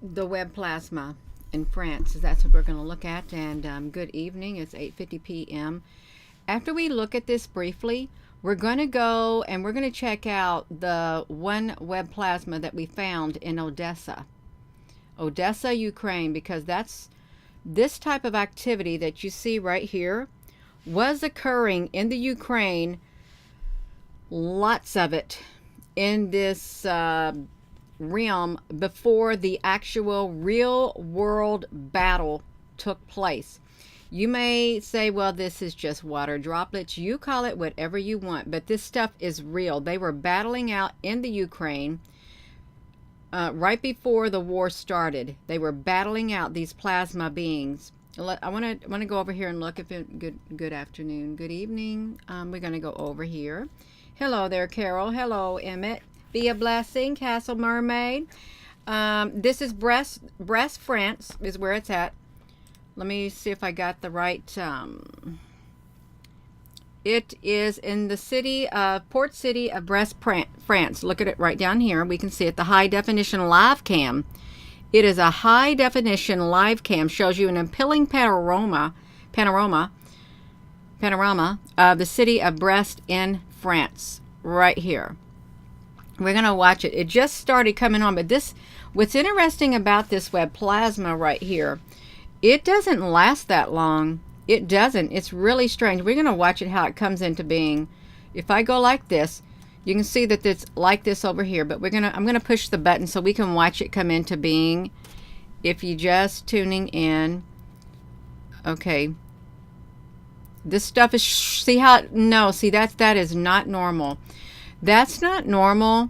the web plasma in France. That's what we're going to look at. And good evening. It's 8:50 p.m. After we look at this briefly, we're going to go and we're going to check out the one web plasma that we found in Odessa, Ukraine, because that's this type of activity that you see right here was occurring in the Ukraine. Lots of it in this realm before the actual real world battle took place. You may say, well, this is just water droplets. You call it whatever you want, but this stuff is real. They were battling out in the Ukraine right before the war started. They were battling out these plasma beings. I want to go over here and look. If it, good afternoon, good evening. We're going to go over here. Hello there, Carol. Hello, Emmett. Be a blessing, Castle Mermaid. This is Brest, France is where it's at. Let me see if I got the right. It is in the city of port city of Brest, France. Look at it right down here. We can see it. The high definition live cam. It is a high definition live cam. Shows you an appealing panorama of the city of Brest in France. Right here. We're going to watch it. It just started coming on, but what's interesting about this web plasma right here, it doesn't last that long. It doesn't. It's really strange. We're going to watch it how it comes into being. If I go like this, you can see that it's like this over here, but I'm going to push the button so we can watch it come into being. If you just tuning in, okay. This stuff is, see how, no, see that is not normal. That's not normal.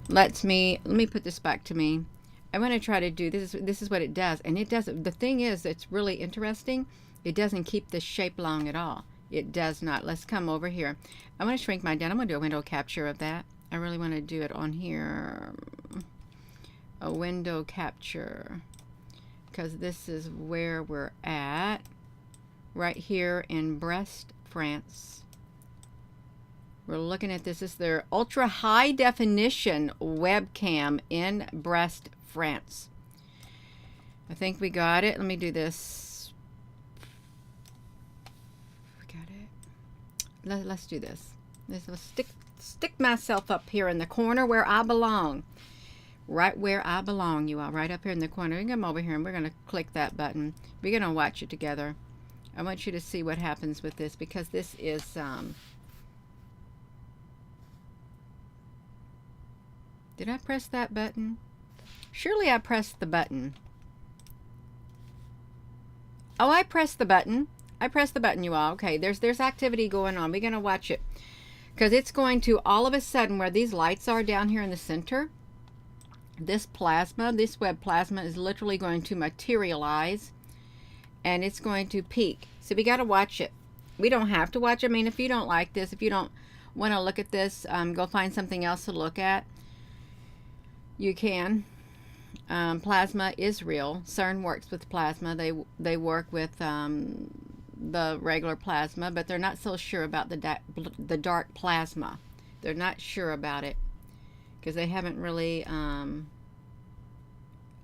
Let me put this back to me. I'm going to try to do this. This is what it does. And it doesn't, the thing is, it's really interesting. It doesn't keep the shape long at all. It does not. Let's come over here. I want to shrink mine down. I'm going to do a window capture of that. I really want to do it on here. A window capture. Because this is where we're at. Right here in Brest, France. We're looking at this. This is their ultra high definition webcam in Brest, France. I think we got it. Let me do this. We got it. Let's do this. Let's stick myself up here in the corner where I belong. Right where I belong, you all. Right up here in the corner. We can come over here and we're going to click that button. We're going to watch it together. I want you to see what happens with this because this is did I press that button? Surely I pressed the button. Oh, I pressed the button. I pressed the button, you all. Okay, there's activity going on. We're going to watch it. Because it's going to, all of a sudden, where these lights are down here in the center, this plasma, this web plasma is literally going to materialize. And it's going to peak. So we got to watch it. We don't have to watch it. I mean, if you don't like this, if you don't want to look at this, go find something else to look at. You can. Plasma is real. CERN works with plasma. They work with the regular plasma, but they're not so sure about the dark plasma. They're not sure about it because they haven't really.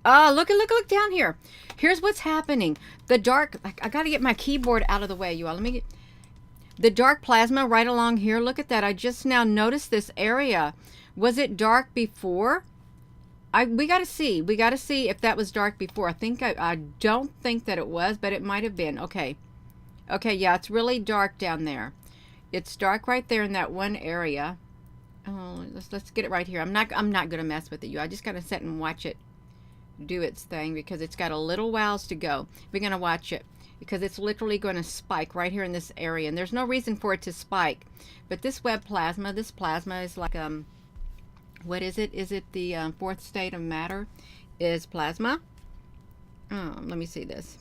Oh, look down here. Here's what's happening. The dark. I got to get my keyboard out of the way, you all. Let me get the dark plasma right along here. Look at that. I just now noticed this area. Was it dark before? We got to see. We got to see if that was dark before. I don't think that it was, but it might have been. Okay. Okay, yeah, it's really dark down there. It's dark right there in that one area. Oh, let's get it right here. I'm not going to mess with it, you. I just got to sit and watch it do its thing because it's got a little whiles to go. We're going to watch it because it's literally going to spike right here in this area, and there's no reason for it to spike. But this plasma is like what is it? Is it the fourth state of matter? Is plasma? Let me see this.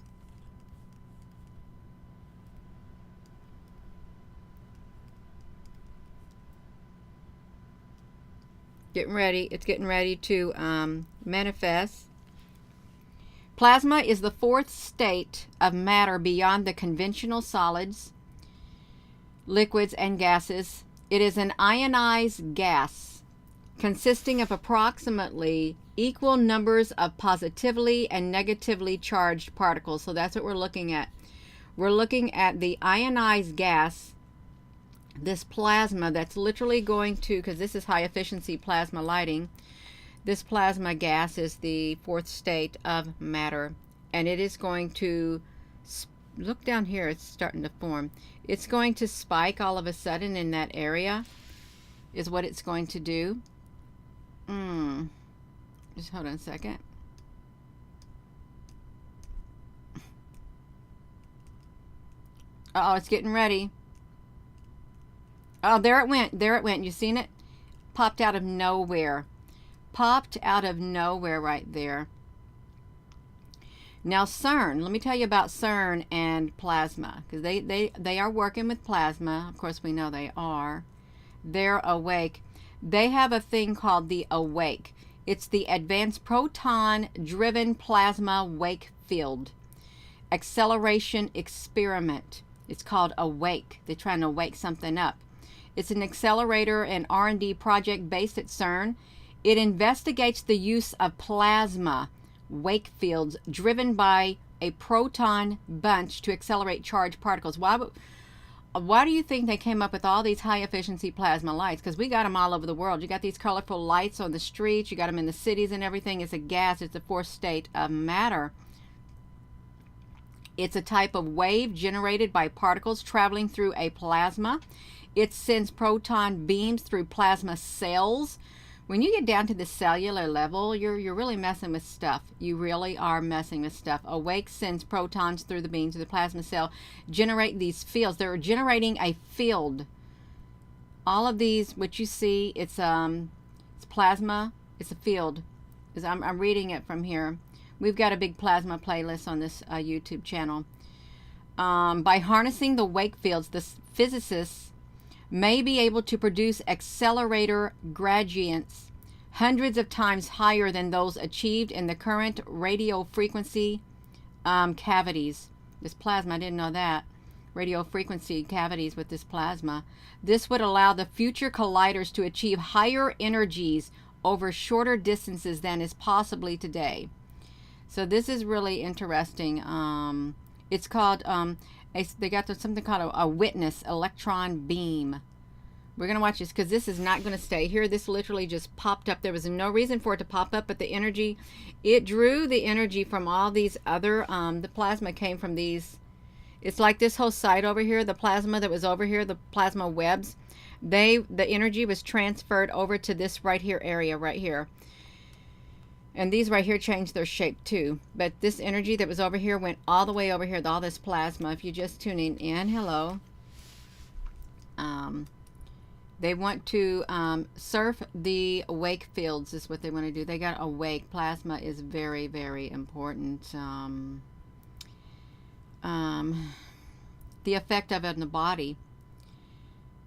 Getting ready. It's getting ready to manifest. Plasma is the fourth state of matter beyond the conventional solids, liquids, and gases. It is an ionized gas consisting of approximately equal numbers of positively and negatively charged particles. So that's what we're looking at. We're looking at the ionized gas, this plasma that's literally going to, because this is high efficiency plasma lighting, this plasma gas is the fourth state of matter, and it is going to, look down here, it's starting to form. It's going to spike all of a sudden in that area, is what it's going to do. Just hold on a second. Uh oh, it's getting ready. Oh, there it went. There it went. You seen it? Popped out of nowhere. Popped out of nowhere right there. Now CERN, let me tell you about CERN and plasma, because they are working with plasma. Of course, we know they are. They're awake. They have a thing called the AWAKE. It's the Advanced Proton Driven Plasma Wake Field Acceleration Experiment. It's called AWAKE. They're trying to wake something up. It's an accelerator and R&D project based at CERN. It investigates the use of plasma wake fields driven by a proton bunch to accelerate charged particles. Why do you think they came up with all these high efficiency plasma lights? Because we got them all over the world. You got these colorful lights on the streets. You got them in the cities and everything. It's a gas. It's the fourth state of matter. It's a type of wave generated by particles traveling through a plasma. It sends proton beams through plasma cells. When you get down to the cellular level, you're really messing with stuff. You really are messing with stuff. Awake sends protons through the beams of the plasma cell, generate these fields. They're generating a field. All of these, what you see, it's plasma. It's a field. I'm reading it from here. We've got a big plasma playlist on this YouTube channel. By harnessing the wake fields, the physicists may be able to produce accelerator gradients hundreds of times higher than those achieved in the current radio frequency cavities. This plasma, I didn't know that. Radio frequency cavities with this plasma. This would allow the future colliders to achieve higher energies over shorter distances than is possibly today. So this is really interesting. It's called they got something called a witness electron beam. We're going to watch this because this is not going to stay here. This literally just popped up. There was no reason for it to pop up, but the energy, it drew the energy from all these other, the plasma came from these. It's like this whole side over here, the plasma that was over here, the plasma webs, the energy was transferred over to this right here area right here. And these right here changed their shape too. But this energy that was over here went all the way over here, all this plasma. If you're just tuning in, hello. They want to surf the awake fields is what they want to do. They got awake. Plasma is very, very important. The effect of it on the body.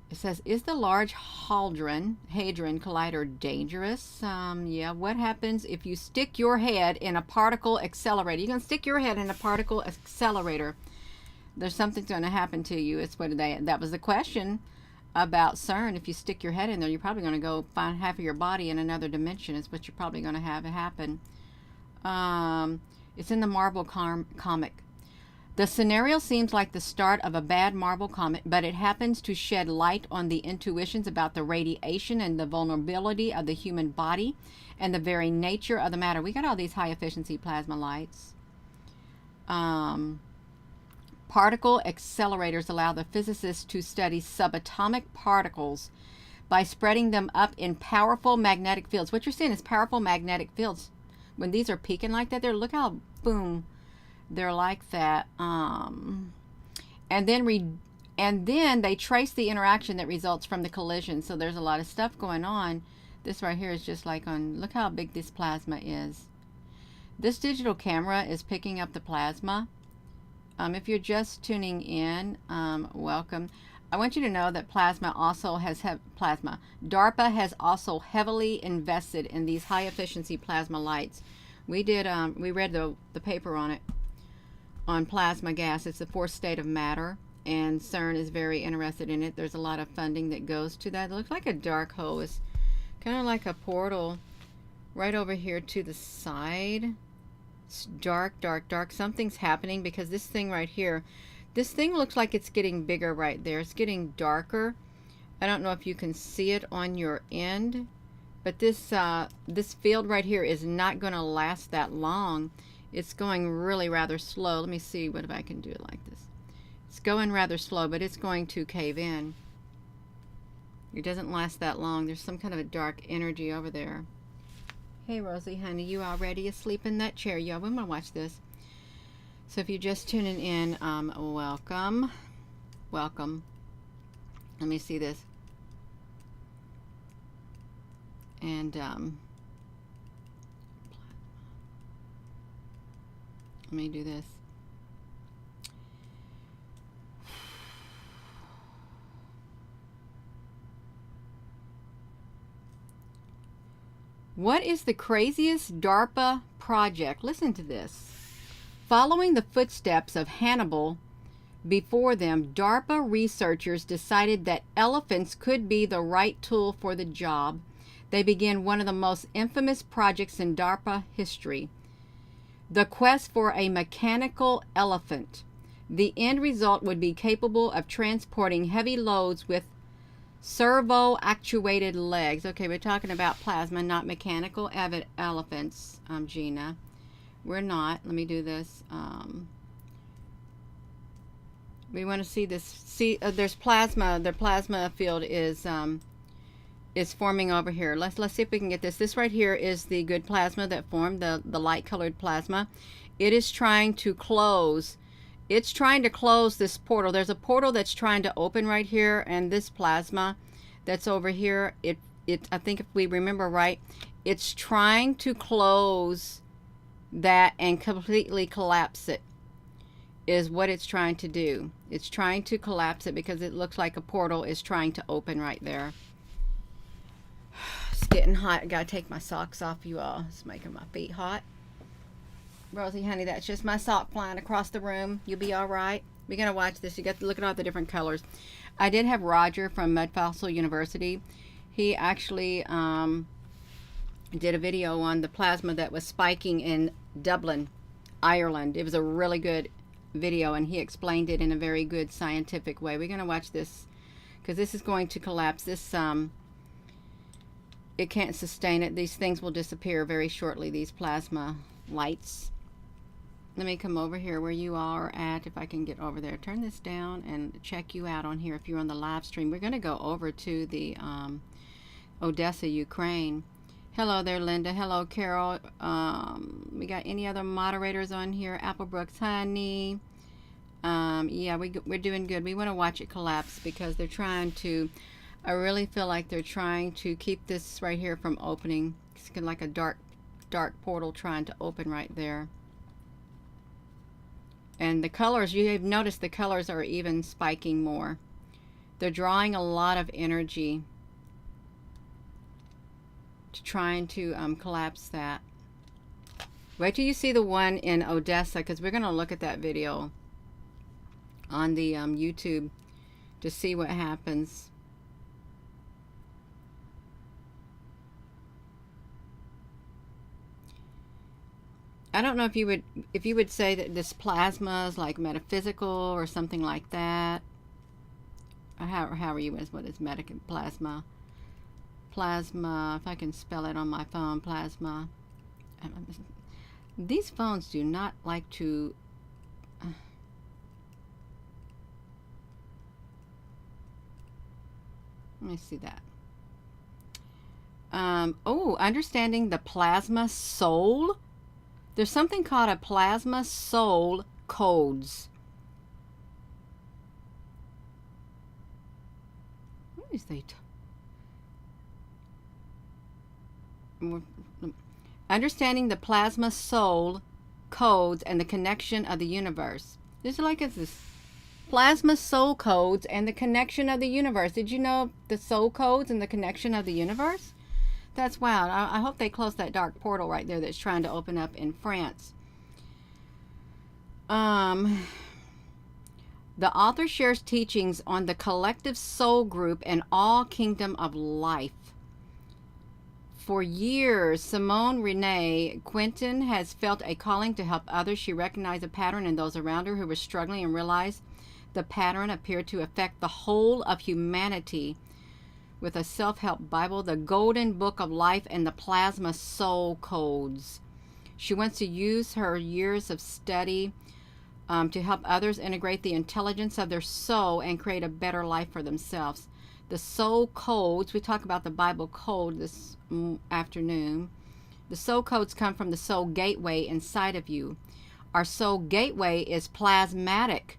It says, is the Large Hadron Collider dangerous? Yeah, what happens if you stick your head in a particle accelerator? You're going to stick your head in a particle accelerator. There's something's going to happen to you. It's what that was the question about CERN. If you stick your head in there, you're probably going to go find half of your body in another dimension. Is what you're probably going to have happen. It's in the Marvel comic. The scenario seems like the start of a bad Marvel comic, but it happens to shed light on the intuitions about the radiation and the vulnerability of the human body and the very nature of the matter. We got all these high efficiency plasma lights. Particle accelerators allow the physicists to study subatomic particles by spreading them up in powerful magnetic fields. What you're seeing is powerful magnetic fields. When these are peaking like that, look how boom. They're like that, and then they trace the interaction that results from the collision. So there's a lot of stuff going on. This right here is just like on. Look how big this plasma is. This digital camera is picking up the plasma. If you're just tuning in, welcome. I want you to know that plasma also has DARPA has also heavily invested in these high efficiency plasma lights. We did. We read the paper on it. On plasma gas. It's the fourth state of matter, and CERN is very interested in it. There's a lot of funding that goes to that. It looks like a dark hole is Kind of like a portal right over here to the side. It's dark, dark, dark. Something's happening because this thing right here, this thing looks like it's getting bigger right there. It's getting darker. I don't know if you can see it on your end, but this field right here is not going to last that long. It's going really rather slow. Let me see what if I can do it like this. It's going rather slow, but it's going to cave in. It doesn't last that long. There's some kind of a dark energy over there. Hey, Rosie, honey, you already asleep in that chair? Y'all, we want to watch this. So if you're just tuning in, welcome. Welcome. Let me see this. And, let me do this. What is the craziest DARPA project? Listen to this. Following the footsteps of Hannibal before them, DARPA researchers decided that elephants could be the right tool for the job. They began one of the most infamous projects in DARPA history, the quest for a mechanical elephant. The end result would be capable of transporting heavy loads with servo-actuated legs. Okay, we're talking about plasma, not mechanical elephants, Gina. We're not. Let me do this. We want to see this. See, there's plasma. The plasma field is forming over here. Let's see if we can get this. This right here is the good plasma that formed, the light-colored plasma. It is trying to close. It's trying to close this portal. There's a portal that's trying to open right here, and this plasma that's over here, I think if we remember right, it's trying to close that and completely collapse it, is what it's trying to do. It's trying to collapse it because it looks like a portal is trying to open right there. It's getting hot. I gotta take my socks off, you all. It's making my feet hot. Rosie, honey, that's just my sock flying across the room. You'll be all right. We're going to watch this. You got to look at all the different colors. I did have Roger from Mud Fossil University. He actually did a video on the plasma that was spiking in Dublin, Ireland. It was a really good video, and he explained it in a very good scientific way. We're going to watch this because this is going to collapse. This, it can't sustain it. These things will disappear very shortly, these plasma lights. Let me come over here where you all are at, if I can get over there. Turn this down and check you out on here if you're on the live stream. We're going to go over to the Odessa, Ukraine. Hello there, Linda. Hello, Carol. We got any other moderators on here? Applebrooks, honey. Yeah, we're doing good. We want to watch it collapse because they're trying to, I really feel like they're trying to keep this right here from opening. It's like a dark portal trying to open right there. And the colors, you have noticed the colors are even spiking more. They're drawing a lot of energy to trying to collapse that. Wait till you see the one in Odessa, because we're going to look at that video on the YouTube to see what happens. I don't know if you would say that this plasma is like metaphysical or something like that. How are you with what is plasma? Plasma, if I can spell it on my phone, plasma. These phones do not like to. Let me see that. Understanding the plasma soul. There's something called a plasma soul codes. What is they? Understanding the plasma soul codes and the connection of the universe. This is like this plasma soul codes and the connection of the universe. Did you know the soul codes and the connection of the universe? That's wild. I hope they close that dark portal right there that's trying to open up in France. The author shares teachings on the collective soul group and all kingdom of life. For years, Simone Renee Quinton has felt a calling to help others. She recognized a pattern in those around her who were struggling and realized the pattern appeared to affect the whole of humanity. With a self-help Bible, the Golden Book of Life, and the Plasma Soul Codes. She wants to use her years of study to help others integrate the intelligence of their soul and create a better life for themselves. The soul codes, we talk about the Bible code this afternoon. The soul codes come from the soul gateway inside of you. Our soul gateway is plasmatic.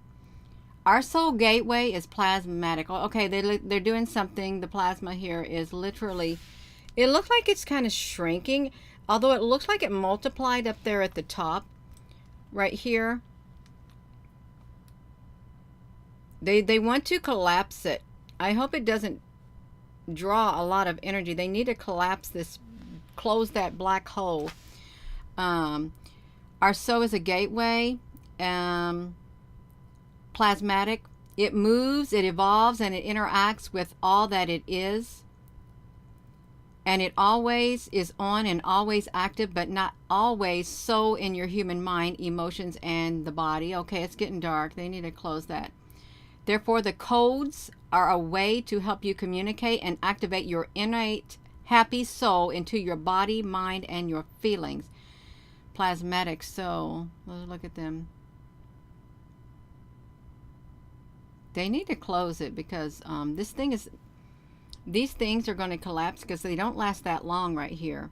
Our soul gateway is plasmatic. Okay, they're doing something. The plasma here is literally, it looks like it's kind of shrinking, although it looks like it multiplied up there at the top right here. They want to collapse it. I hope it doesn't draw a lot of energy. They need to collapse this, close that black hole. Our soul is a gateway, plasmatic. It moves, it evolves, and it interacts with all that it is. And it always is on and always active, but not always so in your human mind, emotions, and the body. Okay, it's getting dark. They need to close that. Therefore, the codes are a way to help you communicate and activate your innate happy soul into your body, mind, and your feelings. Plasmatic soul. Let's look at them. They need to close it because these things are going to collapse because they don't last that long right here.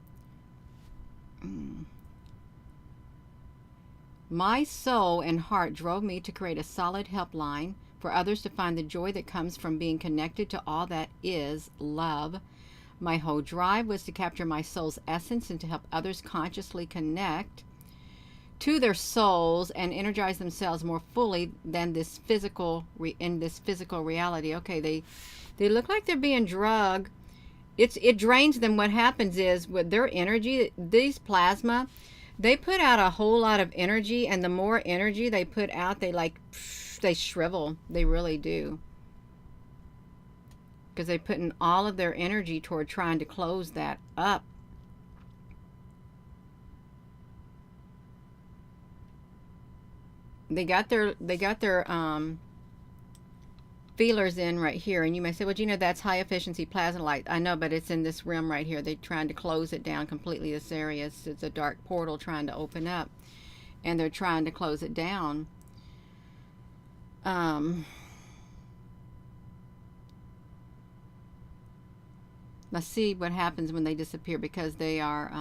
My soul and heart drove me to create a solid helpline for others to find the joy that comes from being connected to all that is love. My whole drive was to capture my soul's essence and to help others consciously connect to their souls and energize themselves more fully than this physical reality. Okay, they look like they're being drugged. It drains them. What happens is with their energy, these plasma, they put out a whole lot of energy, and the more energy they put out, they shrivel. They really do. Because they're putting all of their energy toward trying to close that up. They got their feelers in right here, and you may say, well, Gina, that's high efficiency plasma light. I know, but it's in this rim right here. They're trying to close it down completely. This area, it's a dark portal trying to open up, and they're trying to close it down. Let's see what happens when they disappear, because they are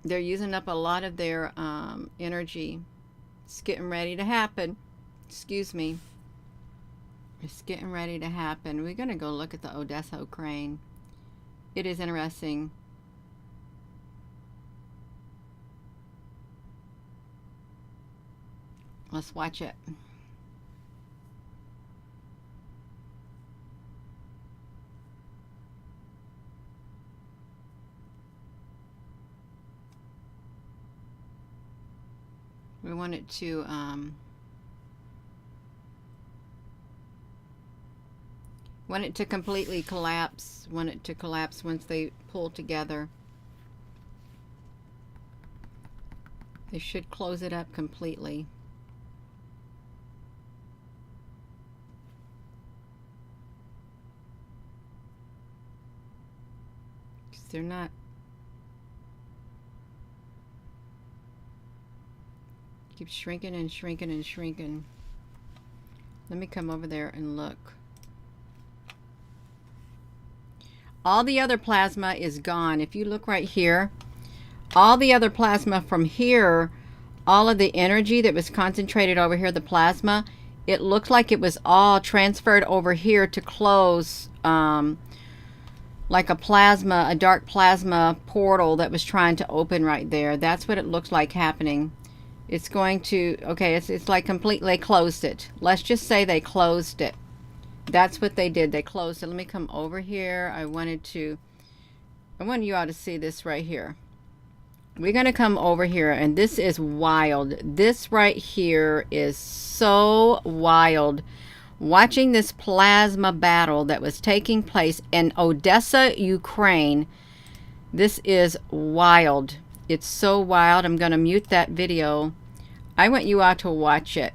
they're using up a lot of their energy. It's getting ready to happen. Excuse me. It's getting ready to happen. We're going to go look at the Odessa crane. It is interesting. Let's watch it. We want it to completely collapse. Want it to collapse once they pull together. They should close it up completely. Because they're not. Keep shrinking and shrinking and shrinking. Let me come over there and look. All the other plasma is gone. If you look right here, all the other plasma from here, all of the energy that was concentrated over here, the plasma, it looks like it was all transferred over here to close like a dark plasma portal that was trying to open right there. That's what it looks like happening. It's going to, okay, it's like completely closed it. Let's just say they closed it. That's what they did. They closed it. Let me come over here. I want you all to see this right here. We're going to come over here, and this is wild. This right here is so wild. watching this plasma battle that was taking place in Odessa, Ukraine. This is wild. It's so wild. I'm going to mute that video. I want you all to watch it.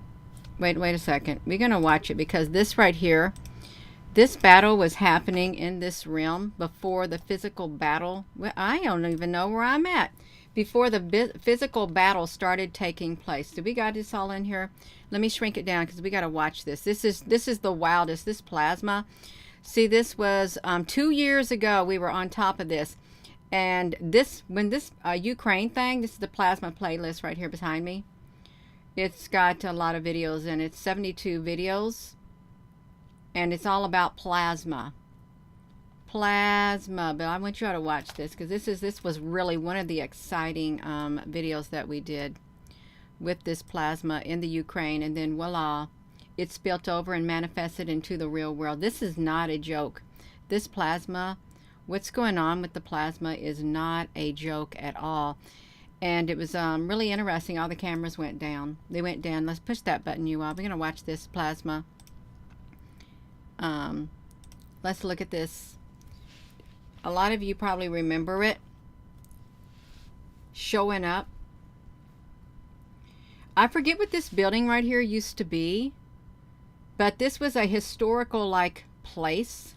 Wait a second. We're going to watch it because this right here, this battle was happening in this realm before the physical battle. Well, I don't even know where I'm at. Before the physical battle started taking place. Do we got this all in here? Let me shrink it down because we got to watch this. This is the wildest. This plasma. See, this was 2 years ago. We were on top of this. And this, when this Ukraine thing, this is the plasma playlist right here behind me. It's got a lot of videos in it. It's 72 videos. And it's all about plasma. Plasma. But I want you all to watch this because this was really one of the exciting videos that we did with this plasma in the Ukraine. And then voila, it spilt over and manifested into the real world. This is not a joke. This plasma, what's going on with the plasma is not a joke at all. And it was really interesting. All the cameras went down. They went down. Let's push that button, you all. We're going to watch this plasma. Let's look at this. A lot of you probably remember it showing up. I forget what this building right here used to be, but this was a historical like place.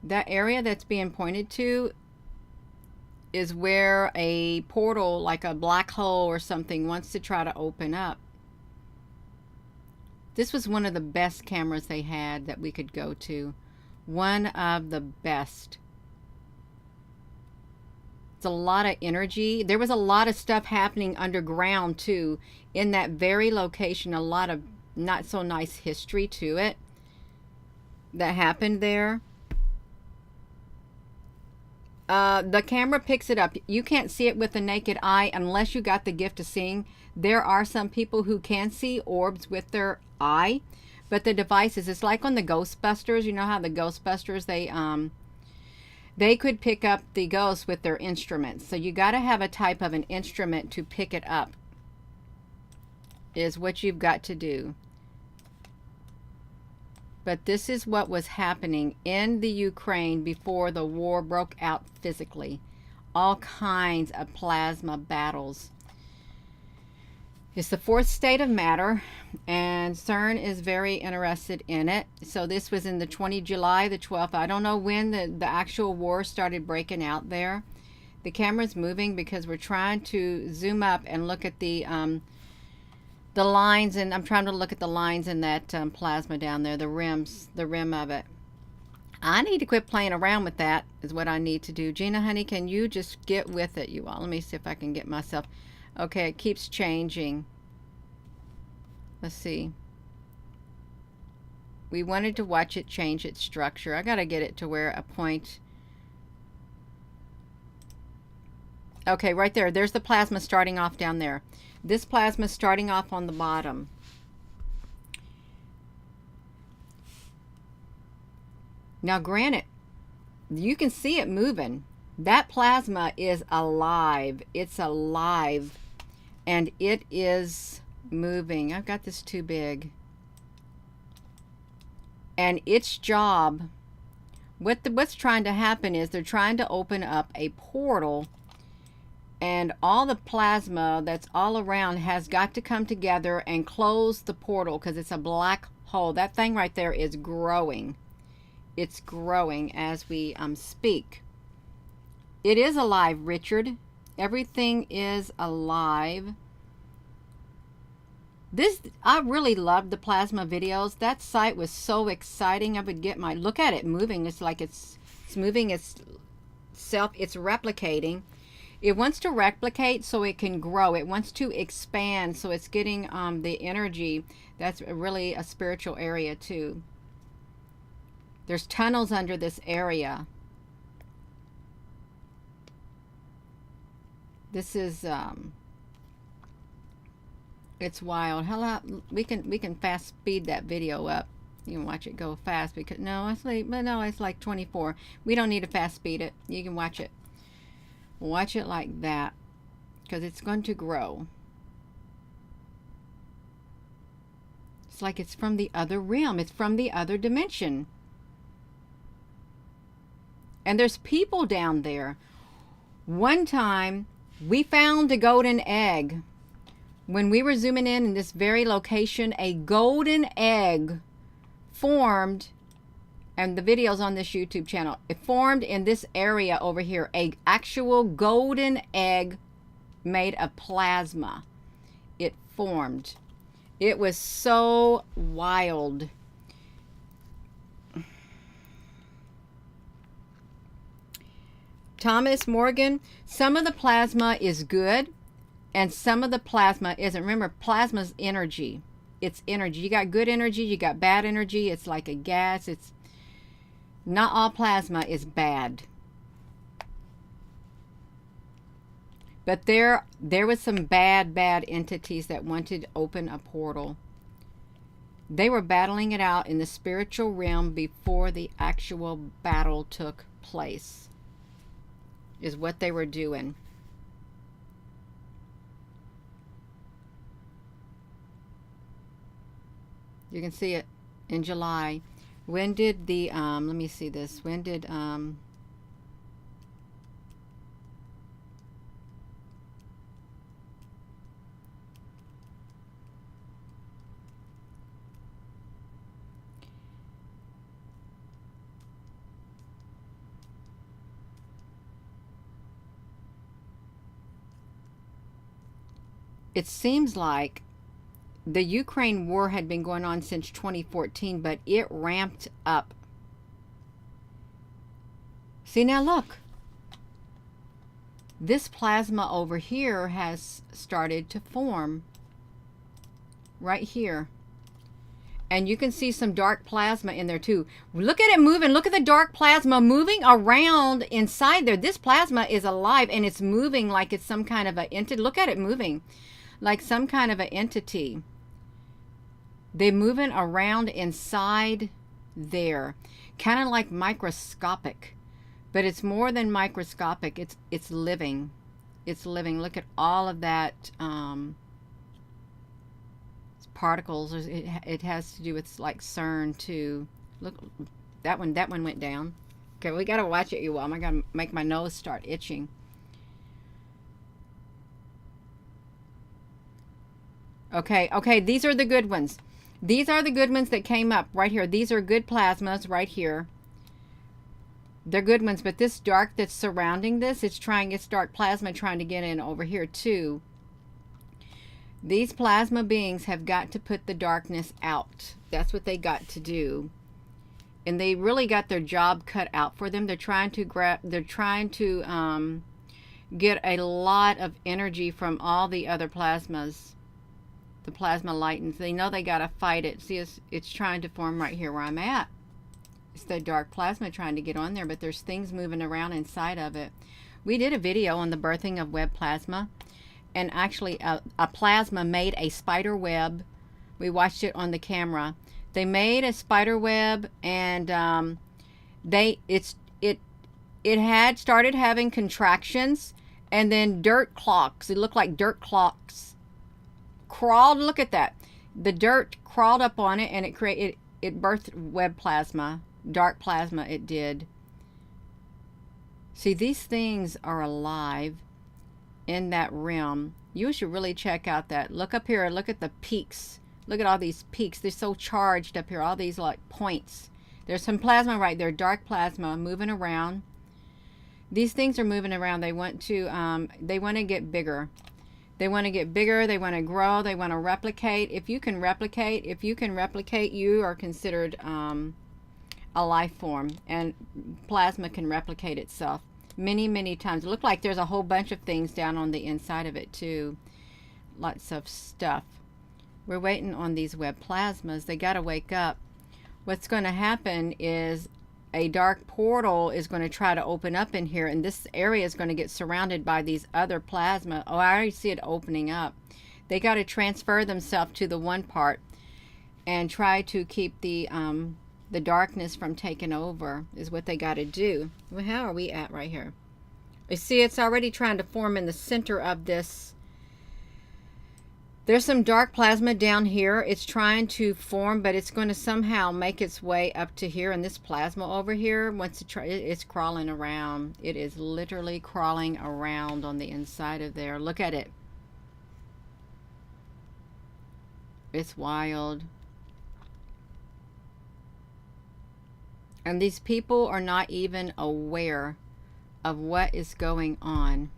That area that's being pointed to is where a portal, like a black hole or something, wants to try to open up. This was one of the best cameras they had that we could go to. One of the best. It's a lot of energy. There was a lot of stuff happening underground too in that very location. A lot of not so nice history to it that happened there. The camera picks it up. You can't see it with the naked eye unless you got the gift of seeing. There are some people who can see orbs with their eye, but the devices, it's like on the Ghostbusters. You know how the Ghostbusters, they could pick up the ghosts with their instruments. So you got to have a type of an instrument to pick it up, is what you've got to do. But this is what was happening in the Ukraine before the war broke out physically. All kinds of plasma battles. It's the fourth state of matter, and CERN is very interested in it. So this was in the July the 12th. I don't know when the actual war started breaking out there. The camera's moving because we're trying to zoom up and look at the lines, and I'm trying to look at the lines in that plasma down there, the rim of it. I need to quit playing around with that is what I need to do. Gina, honey, can you just get with it, you all? Let me see if I can get myself. Okay, it keeps changing. Let's see. We wanted to watch it change its structure. I got to get it to where a point. Okay, right there. There's the plasma starting off down there. This plasma starting off on the bottom. Now, granted, you can see it moving. That plasma is alive. It's alive. And it is moving. I've got this too big. And its job, what's trying to happen is they're trying to open up a portal, and all the plasma that's all around has got to come together and close the portal because it's a black hole. That thing right there is growing. It's growing as we speak. It is alive, Richard. Everything is alive. I really loved the plasma videos. That site was so exciting. I would get look at it moving. It's like it's moving itself. It's replicating. It wants to replicate so it can grow. It wants to expand so it's getting the energy. That's really a spiritual area too. There's tunnels under this area. This is it's wild. How we can fast speed that video up. You can watch it go fast because it's like 24. We don't need to fast speed it. You can watch it. Watch it like that because it's going to grow. It's like it's from the other realm. It's from the other dimension. And there's people down there. One time, we found a golden egg. When we were zooming in this very location, a golden egg formed, and the video's on this YouTube channel. It formed in this area over here, a actual golden egg made of plasma. It formed. It was so wild. Thomas Morgan, some of the plasma is good and some of the plasma isn't. Remember, plasma's energy. It's energy. You got good energy, you got bad energy. It's like a gas. It's not all plasma is bad. But there was some bad entities that wanted to open a portal. They were battling it out in the spiritual realm before the actual battle took place, is what they were doing. You can see it in July. When did the, let me see this. When did, it seems like the Ukraine war had been going on since 2014, but it ramped up. See, now look. This plasma over here has started to form. Right here. And you can see some dark plasma in there too. Look at it moving. Look at the dark plasma moving around inside there. This plasma is alive and it's moving like it's some kind of an entity. Look at it moving like some kind of an entity. They're moving around inside there, kind of like microscopic, but it's more than microscopic. It's living. It's living. Look at all of that particles. It has to do with like CERN too. Look, that one went down. Okay, we gotta watch it, you all. I gotta make my nose start itching. Okay, these are the good ones. These are the good ones that came up right here. These are good plasmas right here. They're good ones, but this dark that's surrounding this, it's dark plasma trying to get in over here too. These plasma beings have got to put the darkness out. That's what they got to do. And they really got their job cut out for them. They're trying to get a lot of energy from all the other plasmas. The plasma light, and they know they gotta fight it. See, it's trying to form right here where I'm at. It's the dark plasma trying to get on there, but there's things moving around inside of it. We did a video on the birthing of web plasma, and actually a plasma made a spider web. We watched it on the camera. They made a spider web, and it had started having contractions, and then dirt clocks. It looked like dirt clocks crawled. Look at that. The dirt crawled up on it, and it birthed web plasma, dark plasma. It did. See, these things are alive in that realm. You should really check out that. Look up here. Look at the peaks. Look at all these peaks. They're so charged up here. All these like points. There's some plasma right there. Dark plasma moving around. These things are moving around. They want to get bigger. They want to get bigger. They want to grow. They want to replicate. If you can replicate, you are considered a life form. And plasma can replicate itself many times. It looks like there's a whole bunch of things down on the inside of it too. Lots of stuff. We're waiting on these web plasmas. They got to wake up. What's going to happen is a dark portal is going to try to open up in here, and this area is going to get surrounded by these other plasma. Oh, I already see it opening up. They got to transfer themselves to the one part and try to keep the darkness from taking over, is what they got to do. Well, how are we at right here? You see, it's already trying to form in the center of this There's some dark plasma down here. It's trying to form, but it's going to somehow make its way up to here. And this plasma over here, once it's crawling around. It is literally crawling around on the inside of there. Look at it. It's wild. And these people are not even aware of what is going on.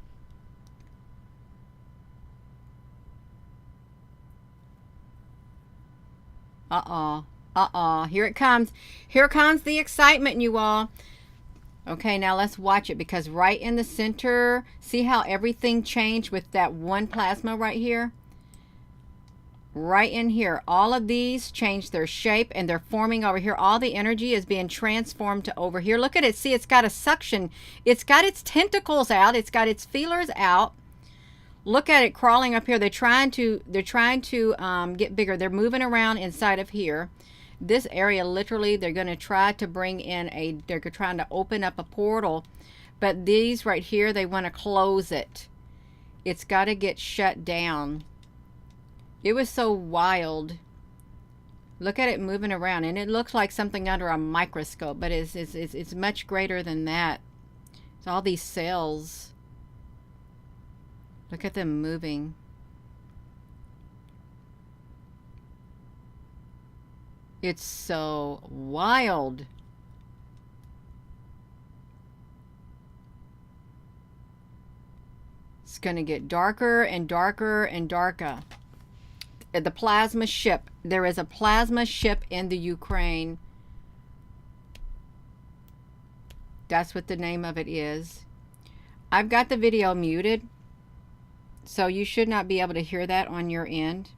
Here it comes. Here comes the excitement, you all. Okay, now let's watch it, because right in the center, see how everything changed with that one plasma right here? Right in here, all of these changed their shape, and they're forming over here. All the energy is being transformed to over here. Look at it. See, it's got a suction. It's got its tentacles out. It's got its feelers out. Look at it crawling up here. They're trying to get bigger. They're moving around inside of here. This area, literally, they're going to try to bring in they're trying to open up a portal. But these right here, they want to close it. It's got to get shut down. It was so wild. Look at it moving around, and it looks like something under a microscope, but it's much greater than that. It's all these cells. Look at them moving. It's so wild. It's going to get darker and darker and darker. The plasma ship. There is a plasma ship in the Ukraine. That's what the name of it is. I've got the video muted, so you should not be able to hear that on your end,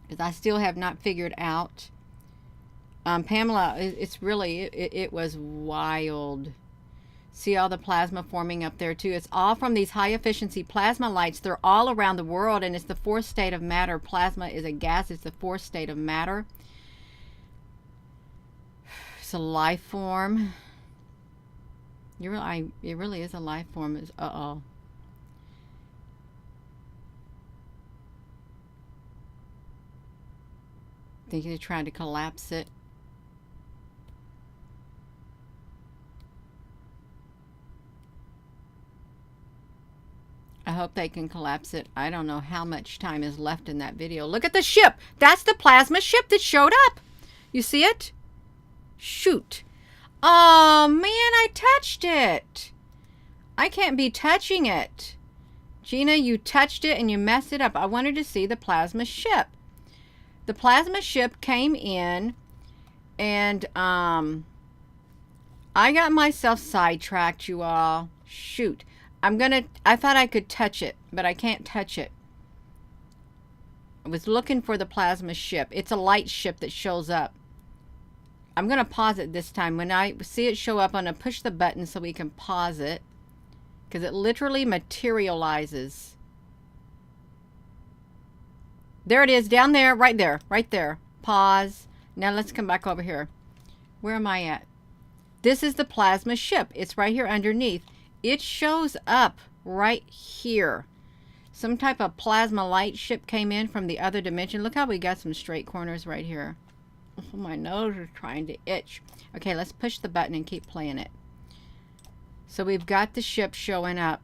because I still have not figured out. Pamela, it's really, it was wild. See all the plasma forming up there too. It's all from these high efficiency plasma lights. They're all around the world, and it's the fourth state of matter. Plasma is a gas. It's the fourth state of matter. It's a life form. It really is a life form. Uh-oh. I think they're trying to collapse it. I hope they can collapse it. I don't know how much time is left in that video. Look at the ship. That's the plasma ship that showed up. You see it? Shoot. Oh, man, I touched it. I can't be touching it. Gina, you touched it and you messed it up. I wanted to see the plasma ship. The plasma ship came in, and I got myself sidetracked, you all. Shoot. I thought I could touch it, but I can't touch it. I was looking for the plasma ship. It's a light ship that shows up. I'm going to pause it this time. When I see it show up, I'm going to push the button so we can pause it, because it literally materializes. There it is, down there, right there, right there. Pause. Now let's come back over here. Where am I at? This is the plasma ship. It's right here underneath. It shows up right here. Some type of plasma light ship came in from the other dimension. Look how we got some straight corners right here. Oh, my nose is trying to itch. Okay, let's push the button and keep playing it. So we've got the ship showing up.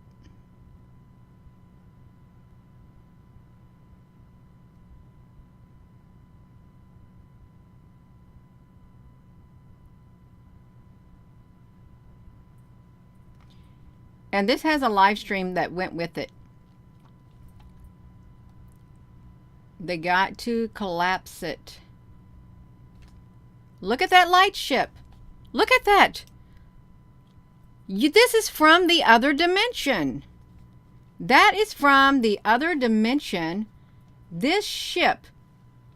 And this has a live stream that went with it. They got to collapse it. Look at that light ship. Look at that. This is from the other dimension. That is from the other dimension. This ship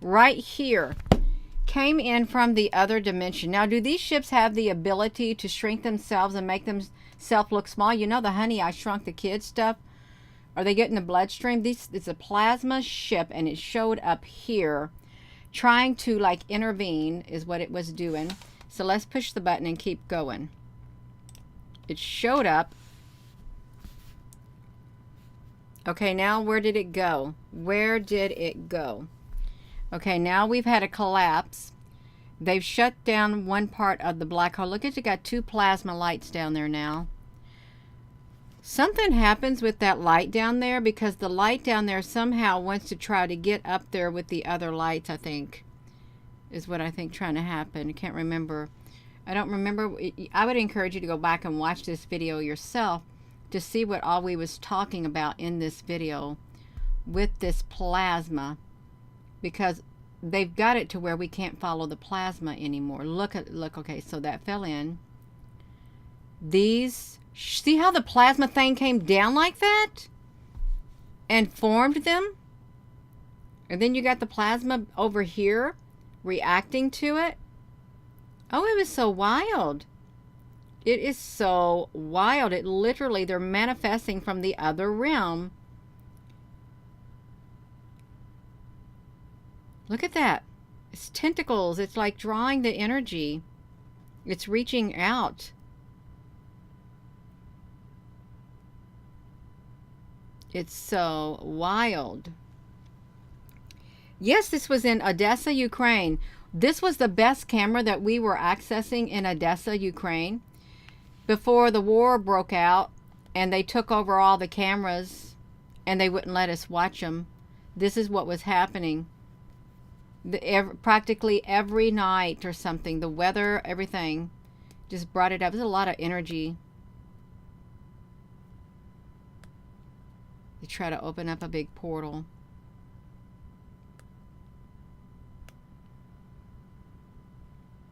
right here came in from the other dimension. Now, do these ships have the ability to shrink themselves and make themselves look small? You know the Honey, I Shrunk the Kids stuff? Are they getting the bloodstream? It's a plasma ship, and it showed up here trying to like intervene is what it was doing. So let's push the button and keep going. It showed up. Okay, now where did it go? Where did it go? Okay, now we've had a collapse. They've shut down one part of the black hole. Look at, you got 2 plasma lights down there now. Something happens with that light down there, because the light down there somehow wants to try to get up there with the other lights, I think, is what I think trying to happen. I can't remember. I don't remember. I would encourage you to go back and watch this video yourself to see what all we was talking about in this video with this plasma, because they've got it to where we can't follow the plasma anymore. Look, okay, so that fell in. These, see how the plasma thing came down like that and formed them? And then you got the plasma over here reacting to it. Oh, it was so wild. It is so wild. It literally, they're manifesting from the other realm. Look at that. It's tentacles. It's like drawing the energy. It's reaching out. It's so wild. Yes, this was in Odessa, Ukraine. This was the best camera that we were accessing in Odessa, Ukraine, before the war broke out and they took over all the cameras and they wouldn't let us watch them. This is what was happening. Practically every night or something, the weather, everything just brought it up. There's a lot of energy. They try to open up a big portal.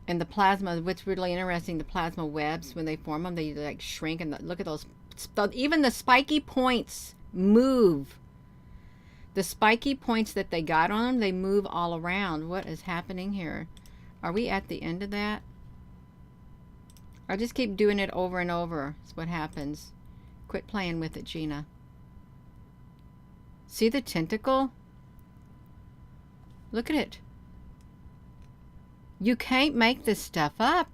And the plasma, what's really interesting, the plasma webs, when they form them, they like shrink, and look at those, even the spiky points move. The spiky points that they got on them, they move all around. What is happening here? Are we at the end of that? I'll just keep doing it over and over. That's what happens. Quit playing with it, Gina. See the tentacle? Look at it. You can't make this stuff up.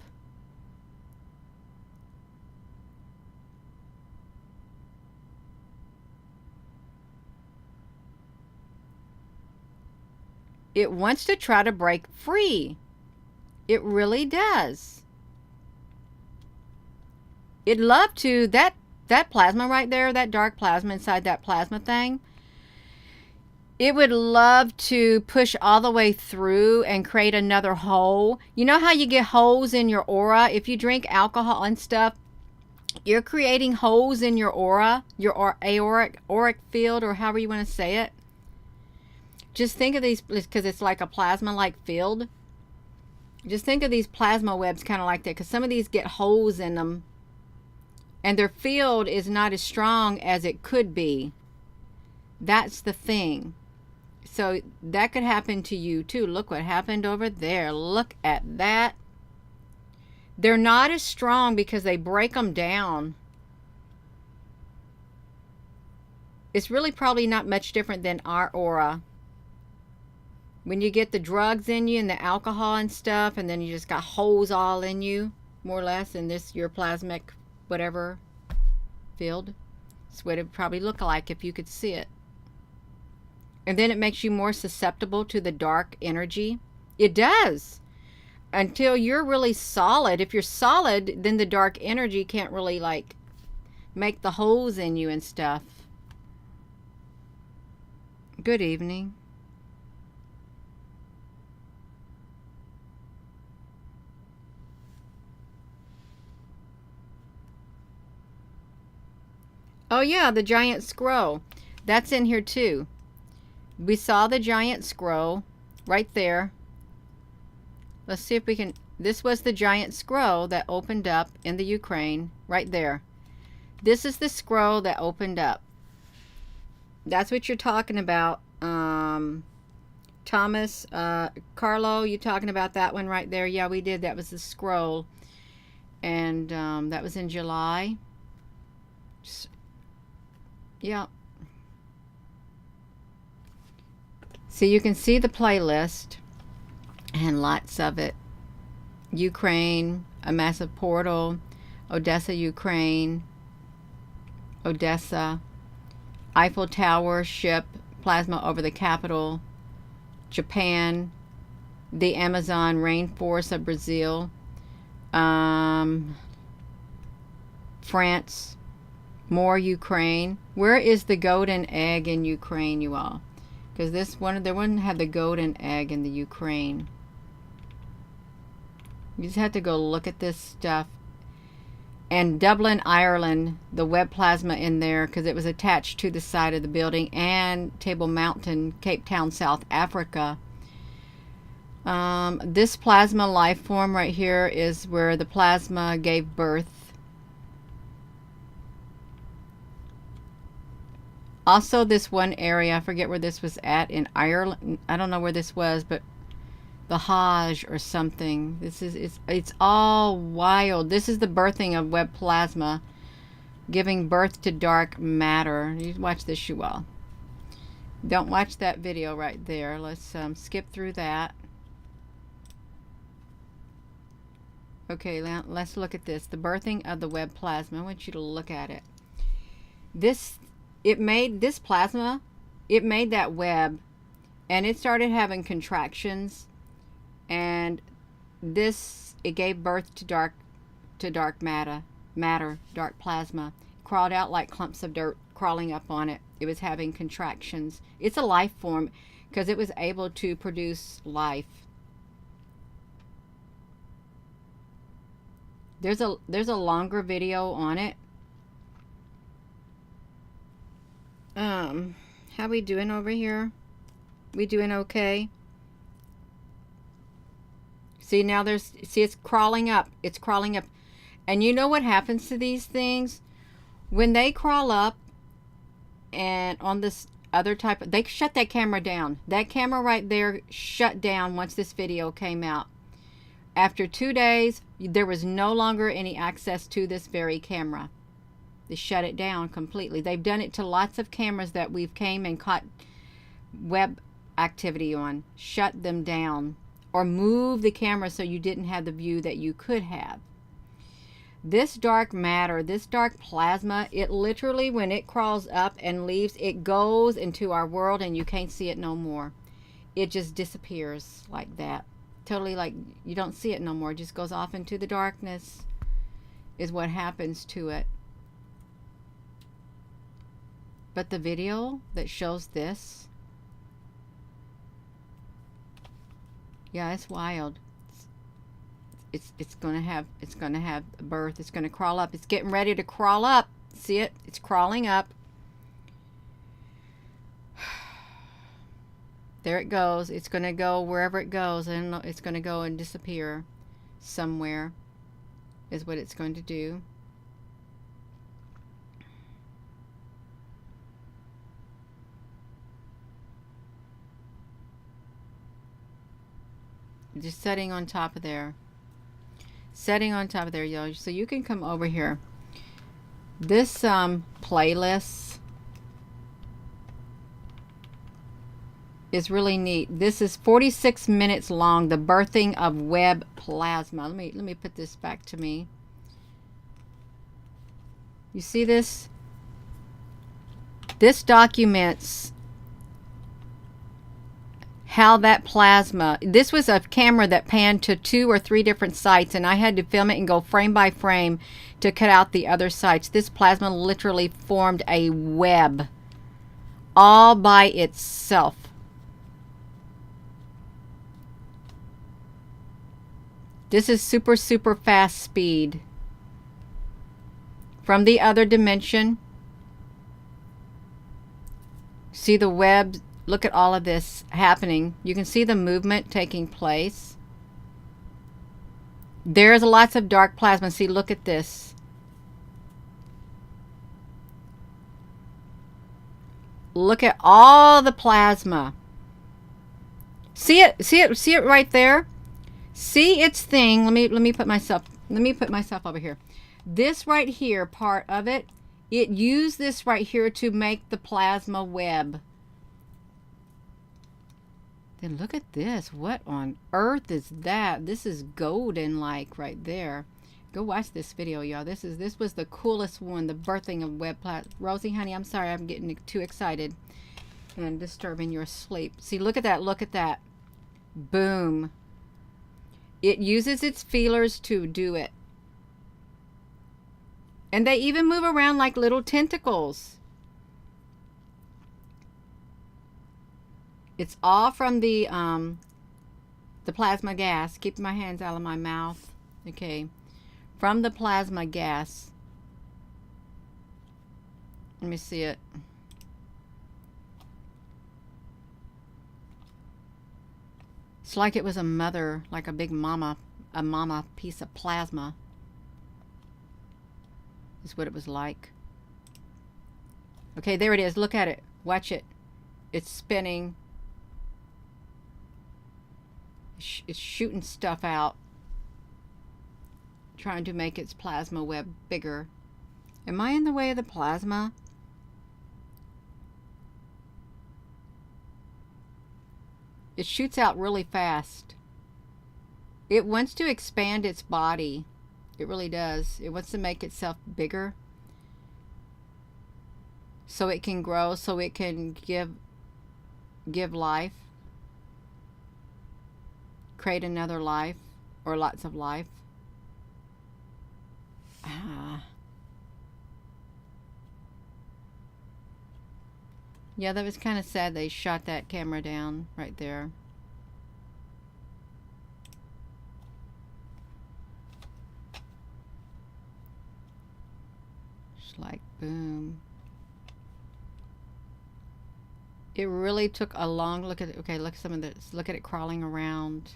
It wants to try to break free. It really does. It'd love to. That plasma right there, that dark plasma inside that plasma thing, it would love to push all the way through and create another hole. You know how you get holes in your aura? If you drink alcohol and stuff, you're creating holes in your aura, your auric field, or however you want to say it. Just think of these, because it's like a plasma-like field. Just think of these plasma webs kind of like that, because some of these get holes in them, and their field is not as strong as it could be. That's the thing. So that could happen to you too. Look what happened over there. Look at that. They're not as strong because they break them down. It's really probably not much different than our aura. When you get the drugs in you and the alcohol and stuff, and then you just got holes all in you, more or less, in this, your plasmic whatever field. That's what it would probably look like if you could see it. And then it makes you more susceptible to the dark energy. It does. Until you're really solid. If you're solid, then the dark energy can't really like make the holes in you and stuff. Good evening. Oh yeah, the giant scroll. That's in here too. We saw the giant scroll right there. Let's see if we can... This was the giant scroll that opened up in the Ukraine. Right there. This is the scroll that opened up. That's what you're talking about. Thomas, Carlo, you talking about that one right there? Yeah, we did. That was the scroll. And that was in July. Yeah. So you can see the playlist and lots of it. Ukraine, a massive portal, Odessa, Ukraine, Odessa, Eiffel Tower ship plasma over the capital, Japan, the Amazon rainforest of Brazil, France, more Ukraine. Where is the golden egg in Ukraine, you all? Because this one, there wouldn't have the golden egg in the Ukraine. You just have to go look at this stuff. And Dublin, Ireland, the web plasma in there because it was attached to the side of the building, and Table Mountain, Cape Town, South Africa. This plasma life form right here is where the plasma gave birth. Also, this one area, I forget where this was at in Ireland. I don't know where this was, but the Hajj or something. It's all wild. This is the birthing of web plasma, giving birth to dark matter. You watch this, you all. Don't watch that video right there. Let's skip through that. Okay, let's look at this. The birthing of the web plasma. I want you to look at it. It made this plasma, it made that web, and it started having contractions. And it gave birth to dark matter, dark plasma. It crawled out like clumps of dirt crawling up on it. It was having contractions. It's a life form because it was able to produce life. There's a longer video on it. How we doing over here? We doing okay? See, now it's crawling up. It's crawling up. And you know what happens to these things? When they crawl up, and on this other type, they shut that camera down. That camera right there shut down once this video came out. After 2 days, there was no longer any access to this very camera. They shut it down completely. They've done it to lots of cameras that we've came and caught web activity on. Shut them down. Or move the camera so you didn't have the view that you could have. This dark matter, this dark plasma, it literally, when it crawls up and leaves, it goes into our world and you can't see it no more. It just disappears like that. Totally, like you don't see it no more. It just goes off into the darkness is what happens to it. But the video that shows this, yeah, it's wild. It's gonna have a birth. It's gonna crawl up. It's getting ready to crawl up. See it? It's crawling up. There it goes. It's gonna go wherever it goes, and it's gonna go and disappear somewhere. Is what it's going to do. Just setting on top of there. Setting on top of there, y'all. So you can come over here. This playlist is really neat. This is 46 minutes long. The birthing of web plasma. Let me put this back to me. You see this? This documents how that plasma, this was a camera that panned to 2 or 3 different sites, and I had to film it and go frame by frame to cut out the other sites. This plasma literally formed a web all by itself. This is super, super fast speed. From the other dimension. See the web. Look at all of this happening. You can see the movement taking place. There's lots of dark plasma. See, look at this. Look at all the plasma. See it? See it? See it right there? See its thing. Let me put myself over here. This right here, part of it, it used this right here to make the plasma web. Then look at this. What on earth is that? This is golden like right there. Go watch this video, y'all. This was the coolest one, the birthing of web plasma. Rosie, honey, I'm sorry, I'm getting too excited and disturbing your sleep. See, look at that, look at that. Boom. It uses its feelers to do it. And they even move around like little tentacles. It's all from the plasma gas. Keep my hands out of my mouth. Okay. From the plasma gas. Let me see it. It's like it was a mother, like a big mama, piece of plasma. Is what it was like. Okay, there it is. Look at it. Watch it. It's spinning. It's shooting stuff out. Trying to make its plasma web bigger. Am I in the way of the plasma? It shoots out really fast. It wants to expand its body. It really does. It wants to make itself bigger. So it can grow, so it can give life. Create another life, or lots of life. Yeah, that was kind of sad they shot that camera down right there. Just like boom. It really took a long look at it. Okay, look at some of this. Look at it crawling around.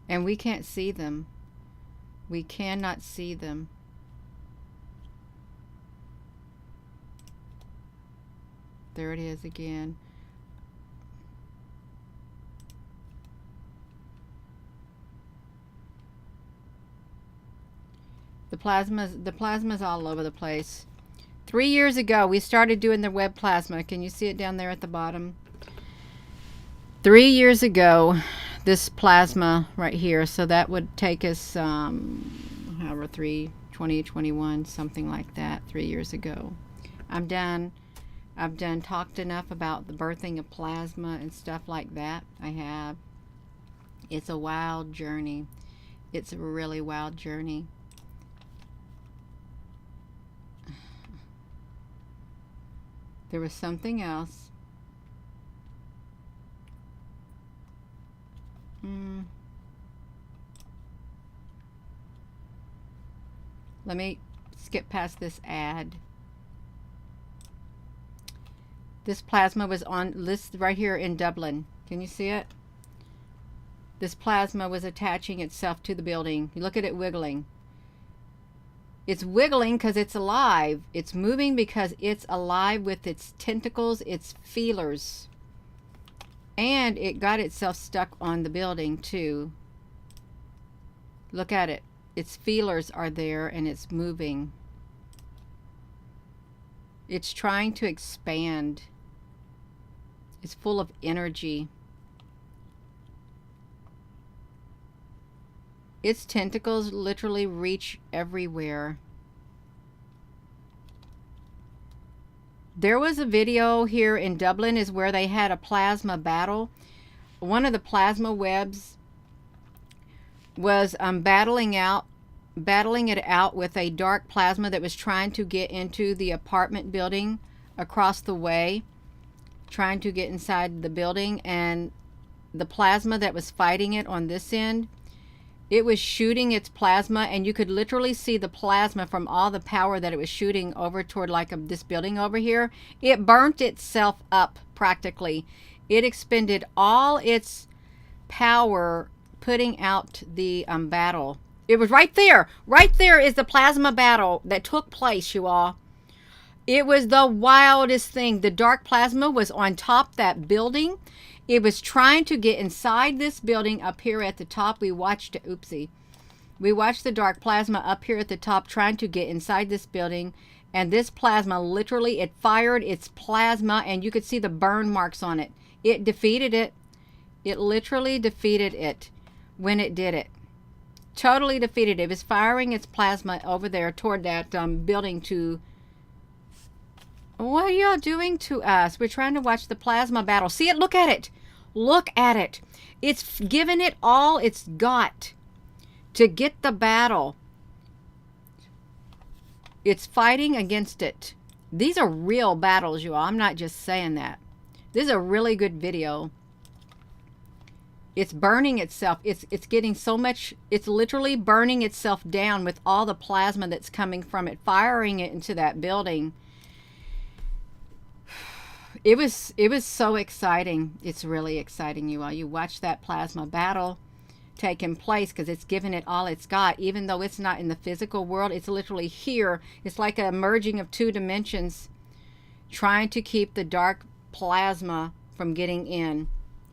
And we can't see them. We cannot see them. There it is again. The plasma's all over the place. 3 years ago, we started doing the web plasma. Can you see it down there at the bottom? 3 years ago, this plasma right here. So that would take us, however, 2021, something like that, 3 years ago. I'm done. I've talked enough about the birthing of plasma and stuff like that. I have. It's a wild journey. It's a really wild journey. There was something else. Let me skip past this ad. This plasma was on this right here in Dublin. Can you see it? This plasma was attaching itself to the building. You look at it wiggling. It's wiggling because it's alive. It's moving because it's alive with its tentacles, its feelers. And it got itself stuck on the building too. Look at it. Its feelers are there and it's moving. It's trying to expand. It's full of energy. Its tentacles literally reach everywhere. There was a video here in Dublin is where they had a plasma battle. One of the plasma webs was battling it out with a dark plasma that was trying to get into the apartment building across the way, trying to get inside the building, and the plasma that was fighting it on this end, it was shooting its plasma, and you could literally see the plasma from all the power that it was shooting over toward like this building over here. It burnt itself up practically. It expended all its power putting out the battle. It was right there. Right there is the plasma battle that took place, you all. It was the wildest thing. The dark plasma was on top that building. It was trying to get inside this building up here at the top. We watched it. Oopsie. We watched the dark plasma up here at the top trying to get inside this building. And this plasma, literally, it fired its plasma and you could see the burn marks on it. It defeated it. It literally defeated it when it did it. Totally defeated it. It was firing its plasma over there toward that building to... What are y'all doing to us? We're trying to watch the plasma battle. See it? Look at it. Look at it. It's given it all it's got to get the battle. It's fighting against it. These are real battles, you all. I'm not just saying that. This is a really good video. It's burning itself. It's getting so much. It's literally burning itself down with all the plasma that's coming from it, firing it into that building. It was so exciting. It's really exciting, you all. You watch that plasma battle taking place because it's giving it all it's got, even though it's not in the physical world. It's literally here. It's like a merging of two dimensions, trying to keep the dark plasma from getting in,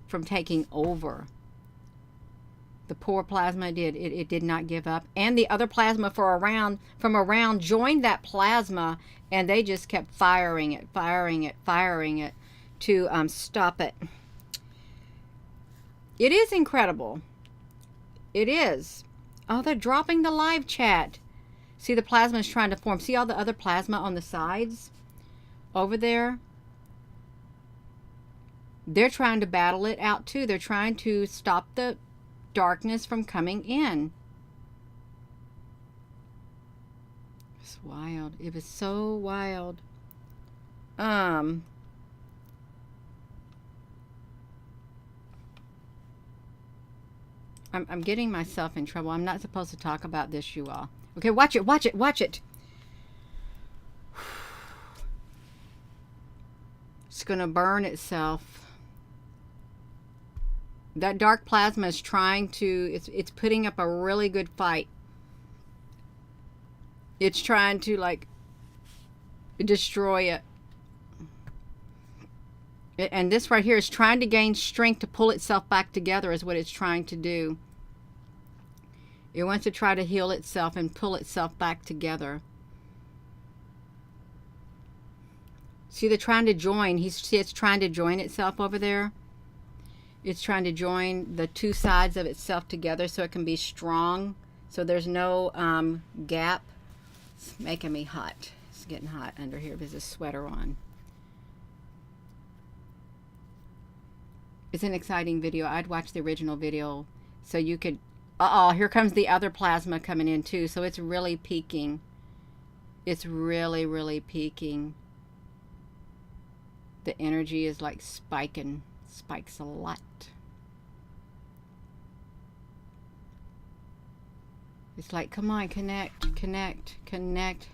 from taking over. The poor plasma did. It did not give up. And the other plasma from around joined that plasma, and they just kept firing it to stop it. It is incredible. It is. Oh, they're dropping the live chat. See, the plasma is trying to form. See all the other plasma on the sides over there? They're trying to battle it out too. They're trying to stop the darkness from coming in. It's wild. It was so wild. I'm getting myself in trouble. I'm not supposed to talk about this, you all. Okay, watch it, watch it, watch it. It's gonna burn itself. That dark plasma is trying to, it's putting up a really good fight. It's trying to like destroy it. And this right here is trying to gain strength to pull itself back together is what it's trying to do. It wants to try to heal itself and pull itself back together. See, they're trying to join. It's trying to join itself over there. It's trying to join the two sides of itself together so it can be strong. So there's no gap. It's making me hot. It's getting hot under here because there's a sweater on. It's an exciting video. I'd watch the original video so you could... Uh-oh, here comes the other plasma coming in too. So it's really peaking. It's really, really peaking. The energy is like spiking. Spikes a lot. It's like, come on, connect, connect, connect,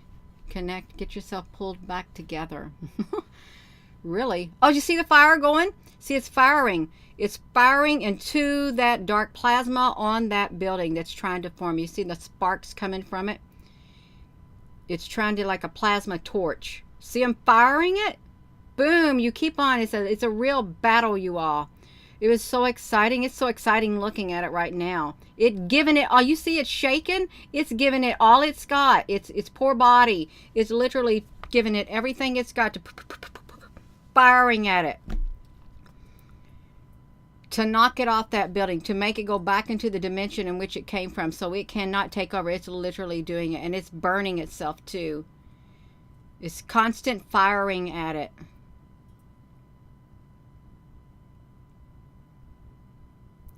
connect. Get yourself pulled back together. Really? Oh, you see the fire going? See, it's firing. It's firing into that dark plasma on that building that's trying to form. You see the sparks coming from it? It's trying to, like a plasma torch. See them firing it? Boom, you keep on. It's a real battle, you all. It was so exciting. It's so exciting looking at it right now. It giving it all. You see it shaking? It's giving it all it's got. Its poor body. It's literally giving it everything it's got to firing at it. To knock it off that building. To make it go back into the dimension in which it came from. So it cannot take over. It's literally doing it. And it's burning itself too. It's constant firing at it.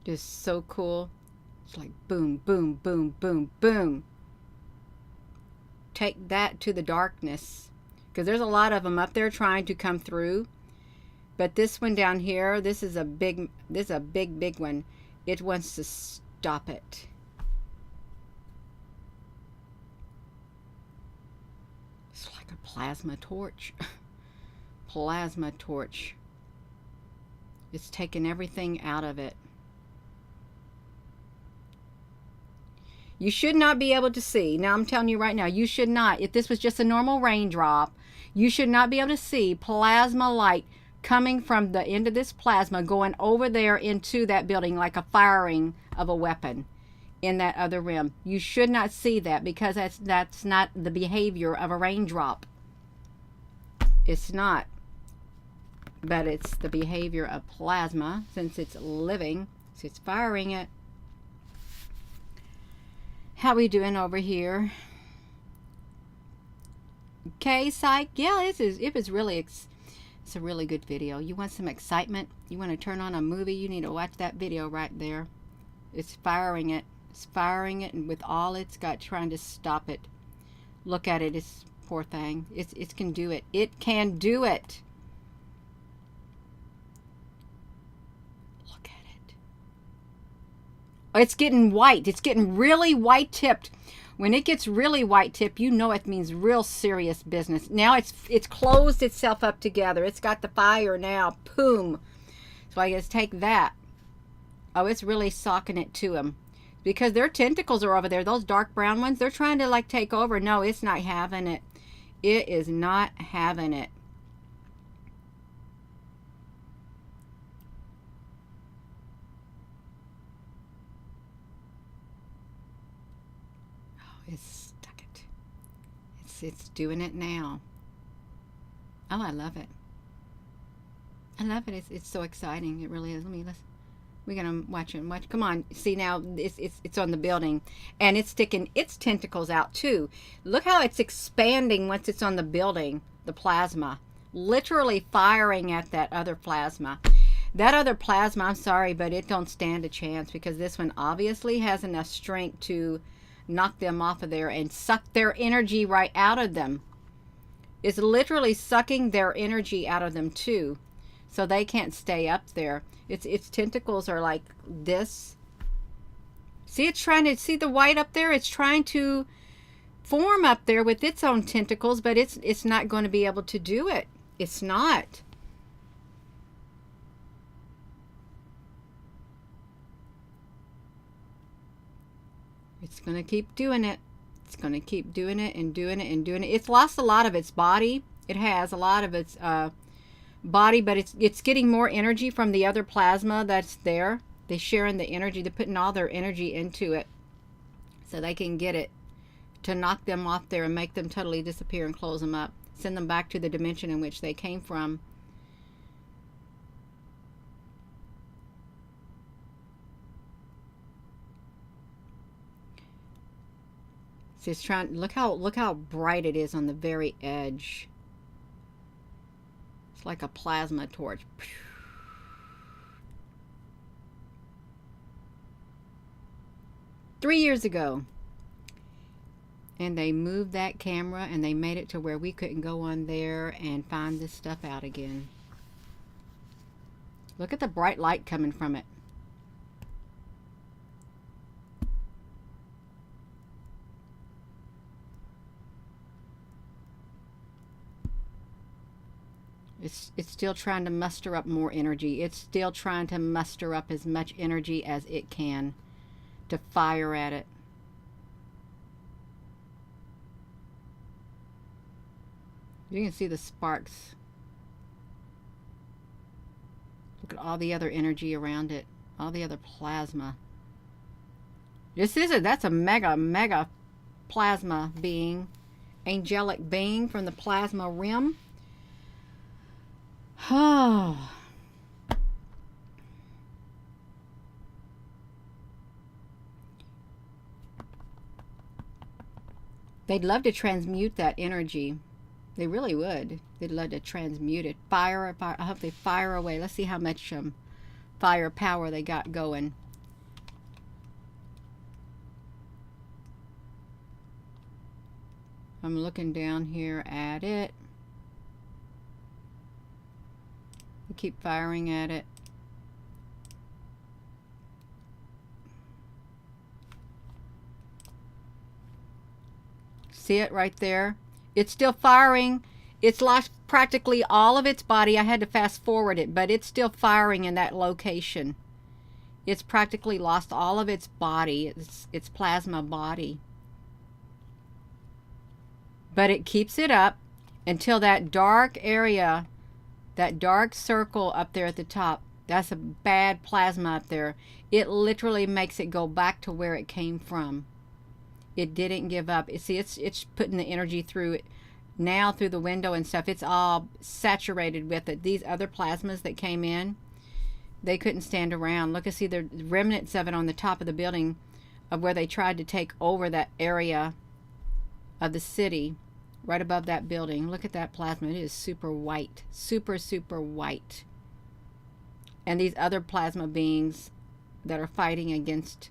Just so cool. It's like boom, boom, boom, boom, boom. Take that to the darkness. Because there's a lot of them up there trying to come through. But this one down here, this is a big one. It wants to stop it. It's like a plasma torch. Plasma torch. It's taking everything out of it. You should not be able to see. Now, I'm telling you right now, you should not. If this was just a normal raindrop, you should not be able to see plasma light coming from the end of this plasma going over there into that building like a firing of a weapon in that other rim. You should not see that because that's not the behavior of a raindrop. It's not. but it's the behavior of plasma since it's living. So it's firing it. How we doing over here? Okay, psych. Yeah, it was really it's a really good video. You want some excitement? You want to turn on a movie? You need to watch that video right there. It's firing it. It's firing it, and with all it's got, trying to stop it. Look at it. It's poor thing. It can do it. It can do it. Look at it. Oh, it's getting white. It's getting really white tipped. When it gets really white tipped, you know it means real serious business. Now it's closed itself up together. It's got the fire now. Boom. So I just take that. Oh, it's really socking it to him. Because their tentacles are over there. Those dark brown ones, they're trying to like take over. No, it's not having it. It is not having it. Oh, it's stuck it. It's doing it now. Oh, I love it. I love it. It's so exciting. It really is. We're gonna watch it. Watch. Come on. See now, it's on the building, and it's sticking its tentacles out too. Look how it's expanding once it's on the building. The plasma, literally firing at that other plasma. That other plasma, I'm sorry, but it don't stand a chance because this one obviously has enough strength to knock them off of there and suck their energy right out of them. It's literally sucking their energy out of them too, so they can't stay up there. Its tentacles are like this. See, it's trying to see the white up there. It's trying to form up there with its own tentacles, but it's not going to be able to do it. It's not. It's going to keep doing it. It's going to keep doing it and doing it and doing it. It's lost a lot of its body. It has a lot of its body, but it's getting more energy from the other plasma that's there. They're sharing the energy. They're putting all their energy into it so they can get it to knock them off there and make them totally disappear and close them up. Send them back to the dimension in which they came from. See, it's trying. Look how bright it is on the very edge. It's like a plasma torch. 3 years ago. And they moved that camera and they made it to where we couldn't go on there and find this stuff out again. Look at the bright light coming from it. It's still trying to muster up more energy. It's still trying to muster up as much energy as it can to fire at it. You can see the sparks. Look at all the other energy around it. All the other plasma. That's a mega plasma being. Angelic being from the plasma rim. Oh. They'd love to transmute that energy. They really would. They'd love to transmute it. Fire. I hope they fire away. Let's see how much fire power they got going. I'm looking down here at it. Keep firing at it. See it right there? It's still firing. It's lost practically all of its body. I had to fast forward it, but it's still firing in that location. It's practically lost all of its body, its plasma body. But it keeps it up until that dark area, that dark circle up there at the top, that's a bad plasma up there. It literally makes it go back to where it came from. It didn't give up. See, it's putting the energy through it, now through the window and stuff, it's all saturated with it. These other plasmas that came in, they couldn't stand around. Look, see the remnants of it on the top of the building of where they tried to take over that area of the city right above that building. Look at that plasma. It is super white. Super, super white. And these other plasma beings that are fighting against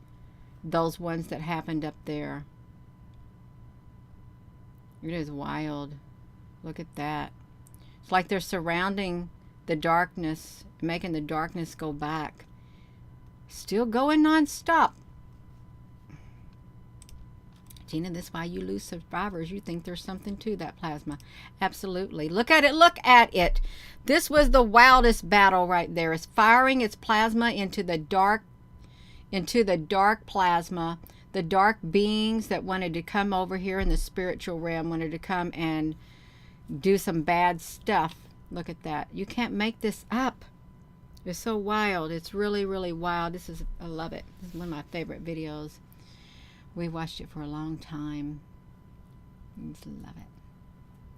those ones that happened up there. It is wild. Look at that. It's like they're surrounding the darkness, making the darkness go back. Still going non-stop. Gina, this is why you lose survivors. You think there's something to that plasma. Absolutely. Look at it. Look at it. This was the wildest battle right there. It's firing its plasma into the dark plasma. The dark beings that wanted to come over here in the spiritual realm, wanted to come and do some bad stuff. Look at that. You can't make this up. It's so wild. It's really, really wild. I love it. This is one of my favorite videos. We watched it for a long time. I just love it.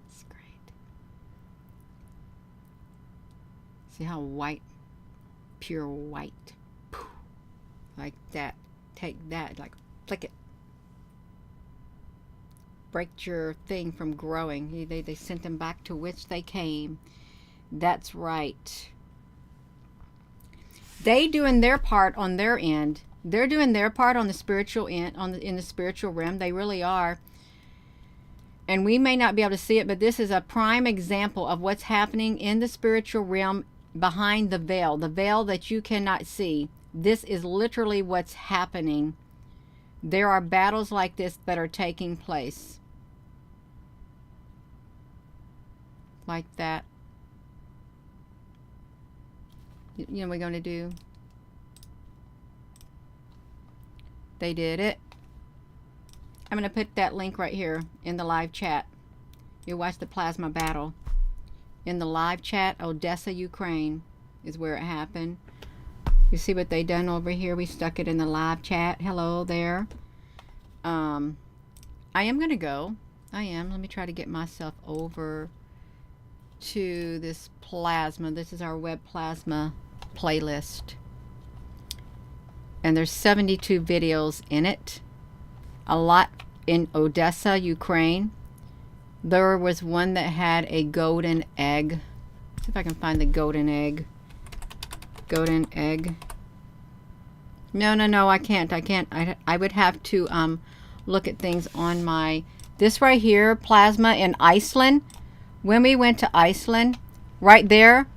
It's great. See how white, pure white. Like that. Take that, like flick it. Break your thing from growing. They sent them back to which they came. That's right. They doing their part on their end. They're doing their part on the spiritual end, in the spiritual realm. They really are. And we may not be able to see it, but this is a prime example of what's happening in the spiritual realm behind the veil that you cannot see. This is literally what's happening. There are battles like this that are taking place. Like that. You know what we're going to do? They did it. I'm going to put that link right here in the live chat. You watch the plasma battle. In the live chat, Odessa, Ukraine is where it happened. You see what they done over here? We stuck it in the live chat. Hello there. I am going to go. I am. Let me try to get myself over to this plasma. This is our web plasma playlist. And there's 72 videos in it. A lot in Odessa, Ukraine. There was one that had a golden egg. See if I can find the golden egg. Golden egg. No, I can't. I would have to look at things on my... This right here, plasma in Iceland. When we went to Iceland, right there,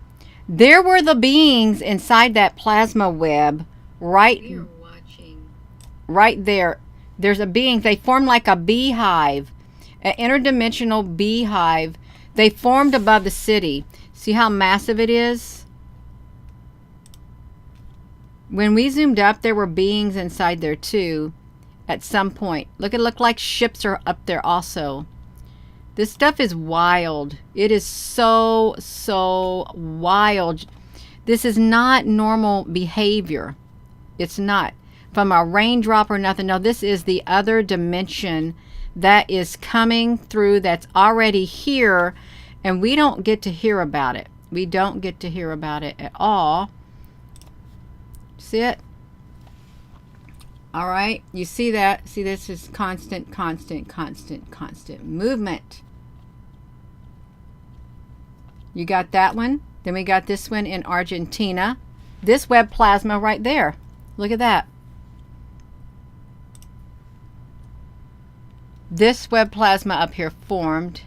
there were the beings inside that plasma web. Right there. There's a being. They formed like a beehive. An interdimensional beehive. They formed above the city. See how massive it is? When we zoomed up, there were beings inside there too at some point. Look, it looked like ships are up there also. This stuff is wild. It is so wild. This is not normal behavior. It's not. From a raindrop or nothing. No, this is the other dimension that is coming through, that's already here, and we don't get to hear about it. We don't get to hear about it at all. See it? All right, you see that? See, this is constant movement. You got that one? Then we got this one in Argentina. This web plasma right there. Look at that. This web plasma up here formed.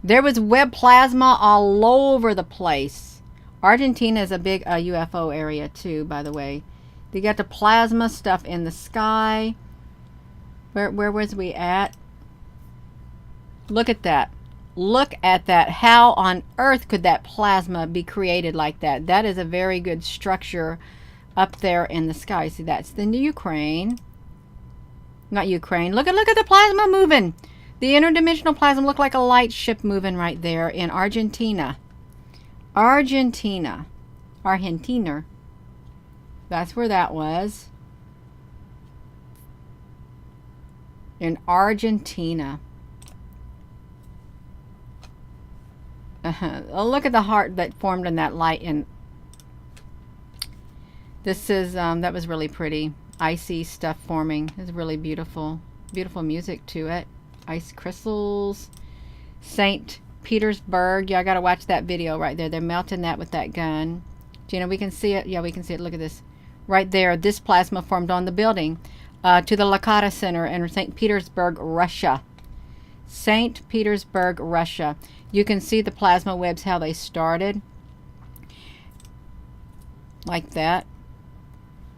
There was web plasma all over the place. Argentina is a big UFO area too, by the way. They got the plasma stuff in the sky. Where was we at? Look at that. Look at that. How on earth could that plasma be created like that? That is a very good structure up there in the sky. See, that's the Ukraine. Not Ukraine. Look at the plasma moving. The interdimensional plasma looked like a light ship moving right there in Argentina. Argentina. That's where that was. In Argentina. Oh, look at the heart that formed in that light. And this is, that was really pretty. Icy stuff forming. It's really beautiful. Beautiful music to it. Ice crystals. St. Petersburg. Yeah, I gotta watch that video right there. They're melting that with that gun. Gina, we can see it. Yeah, we can see it. Look at this. Right there. This plasma formed on the building to the Lakata Center in St. Petersburg, Russia. St. Petersburg, Russia. You can see the plasma webs, how they started. Like that.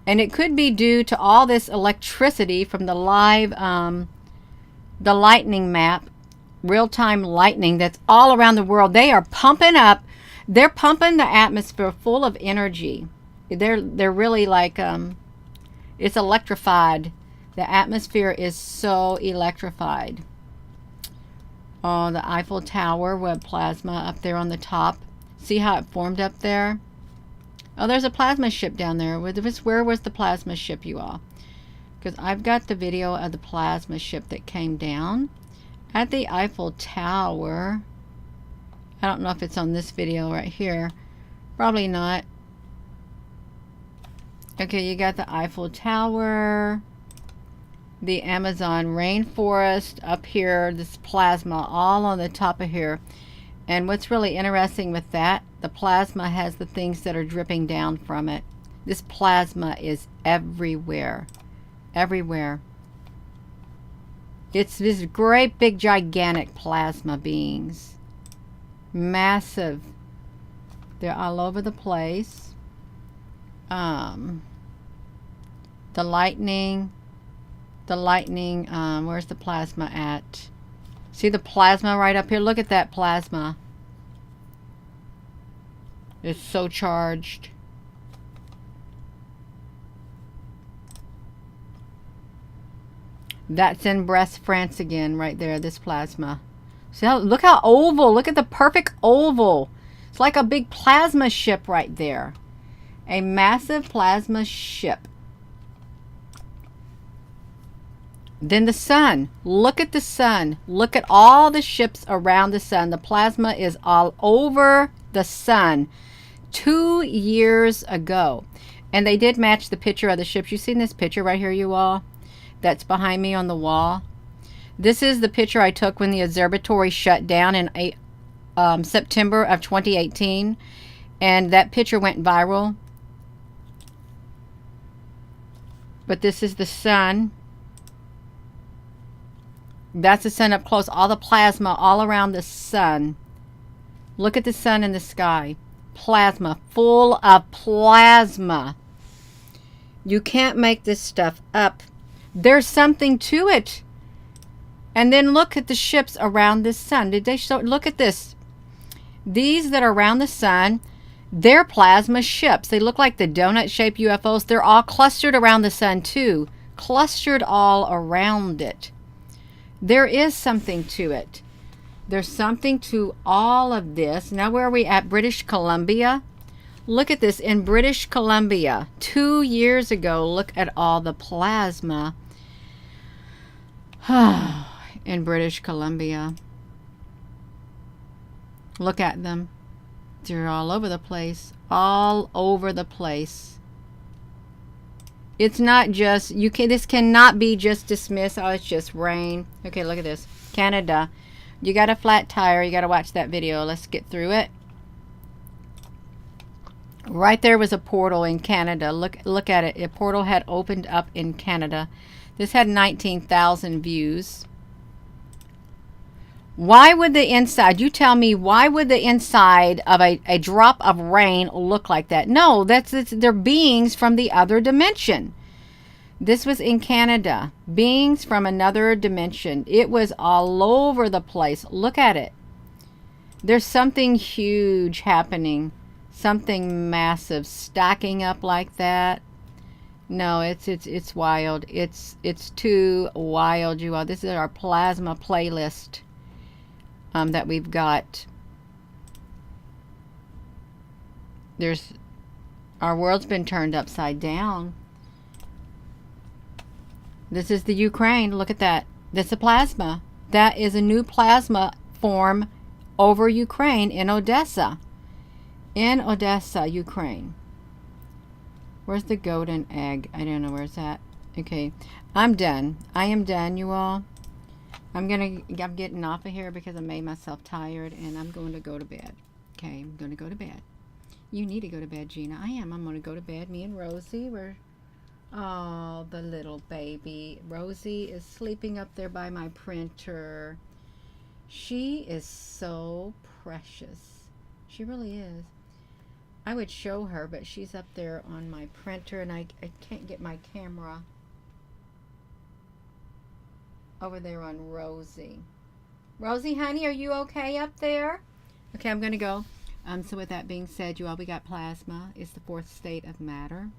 And it could be due to all this electricity from the live, the lightning map, real-time lightning that's all around the world. They are pumping up. They're pumping the atmosphere full of energy. They're really like, it's electrified. The atmosphere is so electrified. Oh, the Eiffel Tower web plasma up there on the top. See how it formed up there? Oh, there's a plasma ship down there. Where was the plasma ship, you all? Because I've got the video of the plasma ship that came down at the Eiffel Tower. I don't know if it's on this video right here. Probably not. Okay, you got the Eiffel Tower, the Amazon rainforest up here, this plasma all on the top of here. And what's really interesting with that, the plasma has the things that are dripping down from it. This plasma is everywhere. Everywhere. It's this great big gigantic plasma beings. Massive. They're all over the place. The lightning, where's the plasma at? See the plasma right up here? Look at that plasma. It's so charged. That's in Brest, France again, right there, this plasma. See how, look how oval, look at the perfect oval. It's like a big plasma ship right there. A massive plasma ship. Then the sun. Look at the sun. Look at all the ships around the sun. The plasma is all over the sun 2 years ago. And they did match the picture of the ships. You seen this picture right here, you all? That's behind me on the wall. This is the picture I took when the observatory shut down in September of 2018. And that picture went viral. But this is the sun. That's the sun up close. All the plasma all around the sun. Look at the sun in the sky. Plasma. Full of plasma. You can't make this stuff up. There's something to it. And then look at the ships around the sun. Did they show? Look at this. These that are around the sun, they're plasma ships. They look like the donut-shaped UFOs. They're all clustered around the sun too. Clustered all around it. There is something to it. There's something to all of this. Now where are we at? British Columbia. Look at this. In British Columbia, 2 years ago, look at all the plasma. In British Columbia. Look at them. They're all over the place. All over the place. It's not just, this cannot be just dismissed. Oh, it's just rain. Okay, look at this. Canada. You got a flat tire. You got to watch that video. Let's get through it. Right there was a portal in Canada. Look at it. A portal had opened up in Canada. This had 19,000 views. Why would the inside, you tell me, why would the inside of a drop of rain look like that? No, they're beings from the other dimension. This was in Canada. Beings from another dimension. It was all over the place. Look at it. There's something huge happening. Something massive stacking up like that. No, it's wild. It's too wild, you all. This is our plasma playlist. That we've got. Our world's been turned upside down. This is the Ukraine. Look at that. That's a plasma. That is a new plasma form over Ukraine in Odessa. In Odessa, Ukraine. Where's the golden egg? I don't know where's that. Okay, I'm done. I am done, you all. I'm getting off of here because I made myself tired, and I'm going to go to bed. Okay, I'm going to go to bed. You need to go to bed, Gina. I am. I'm going to go to bed. Me and Rosie were... Oh, the little baby. Rosie is sleeping up there by my printer. She is so precious. She really is. I would show her, but she's up there on my printer, and I can't get my camera over there on Rosie. Rosie, honey, are you okay up there? Okay, I'm going to go. So with that being said, you all, we got plasma. It's the fourth state of matter.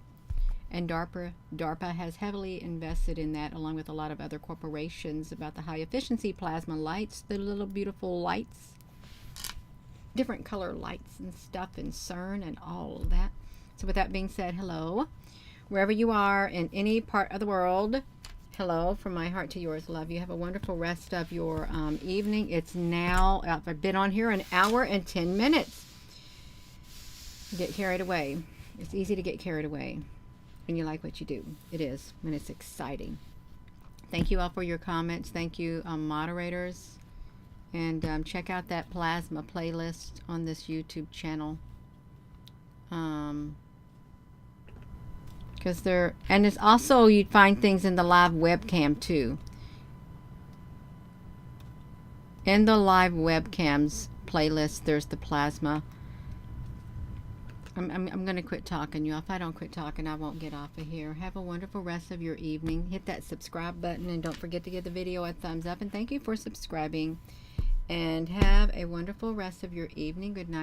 And DARPA has heavily invested in that, along with a lot of other corporations, about the high efficiency plasma lights, the little beautiful lights, different color lights and stuff, and CERN and all of that. So with that being said, hello. Wherever you are in any part of the world, hello from my heart to yours. Love you. Have a wonderful rest of your evening. It's now, I've been on here an hour and 10 minutes. Get carried away. It's easy to get carried away when you like what you do. It is, when it's exciting. Thank you all for your comments. Thank you, moderators. And check out that plasma playlist on this YouTube channel. Because and it's also, you'd find things in the live webcam too. In the live webcams playlist, there's the plasma. I'm going to quit talking, you all. If I don't quit talking, I won't get off of here. Have a wonderful rest of your evening. Hit that subscribe button, and don't forget to give the video a thumbs up. And thank you for subscribing. And have a wonderful rest of your evening. Good night.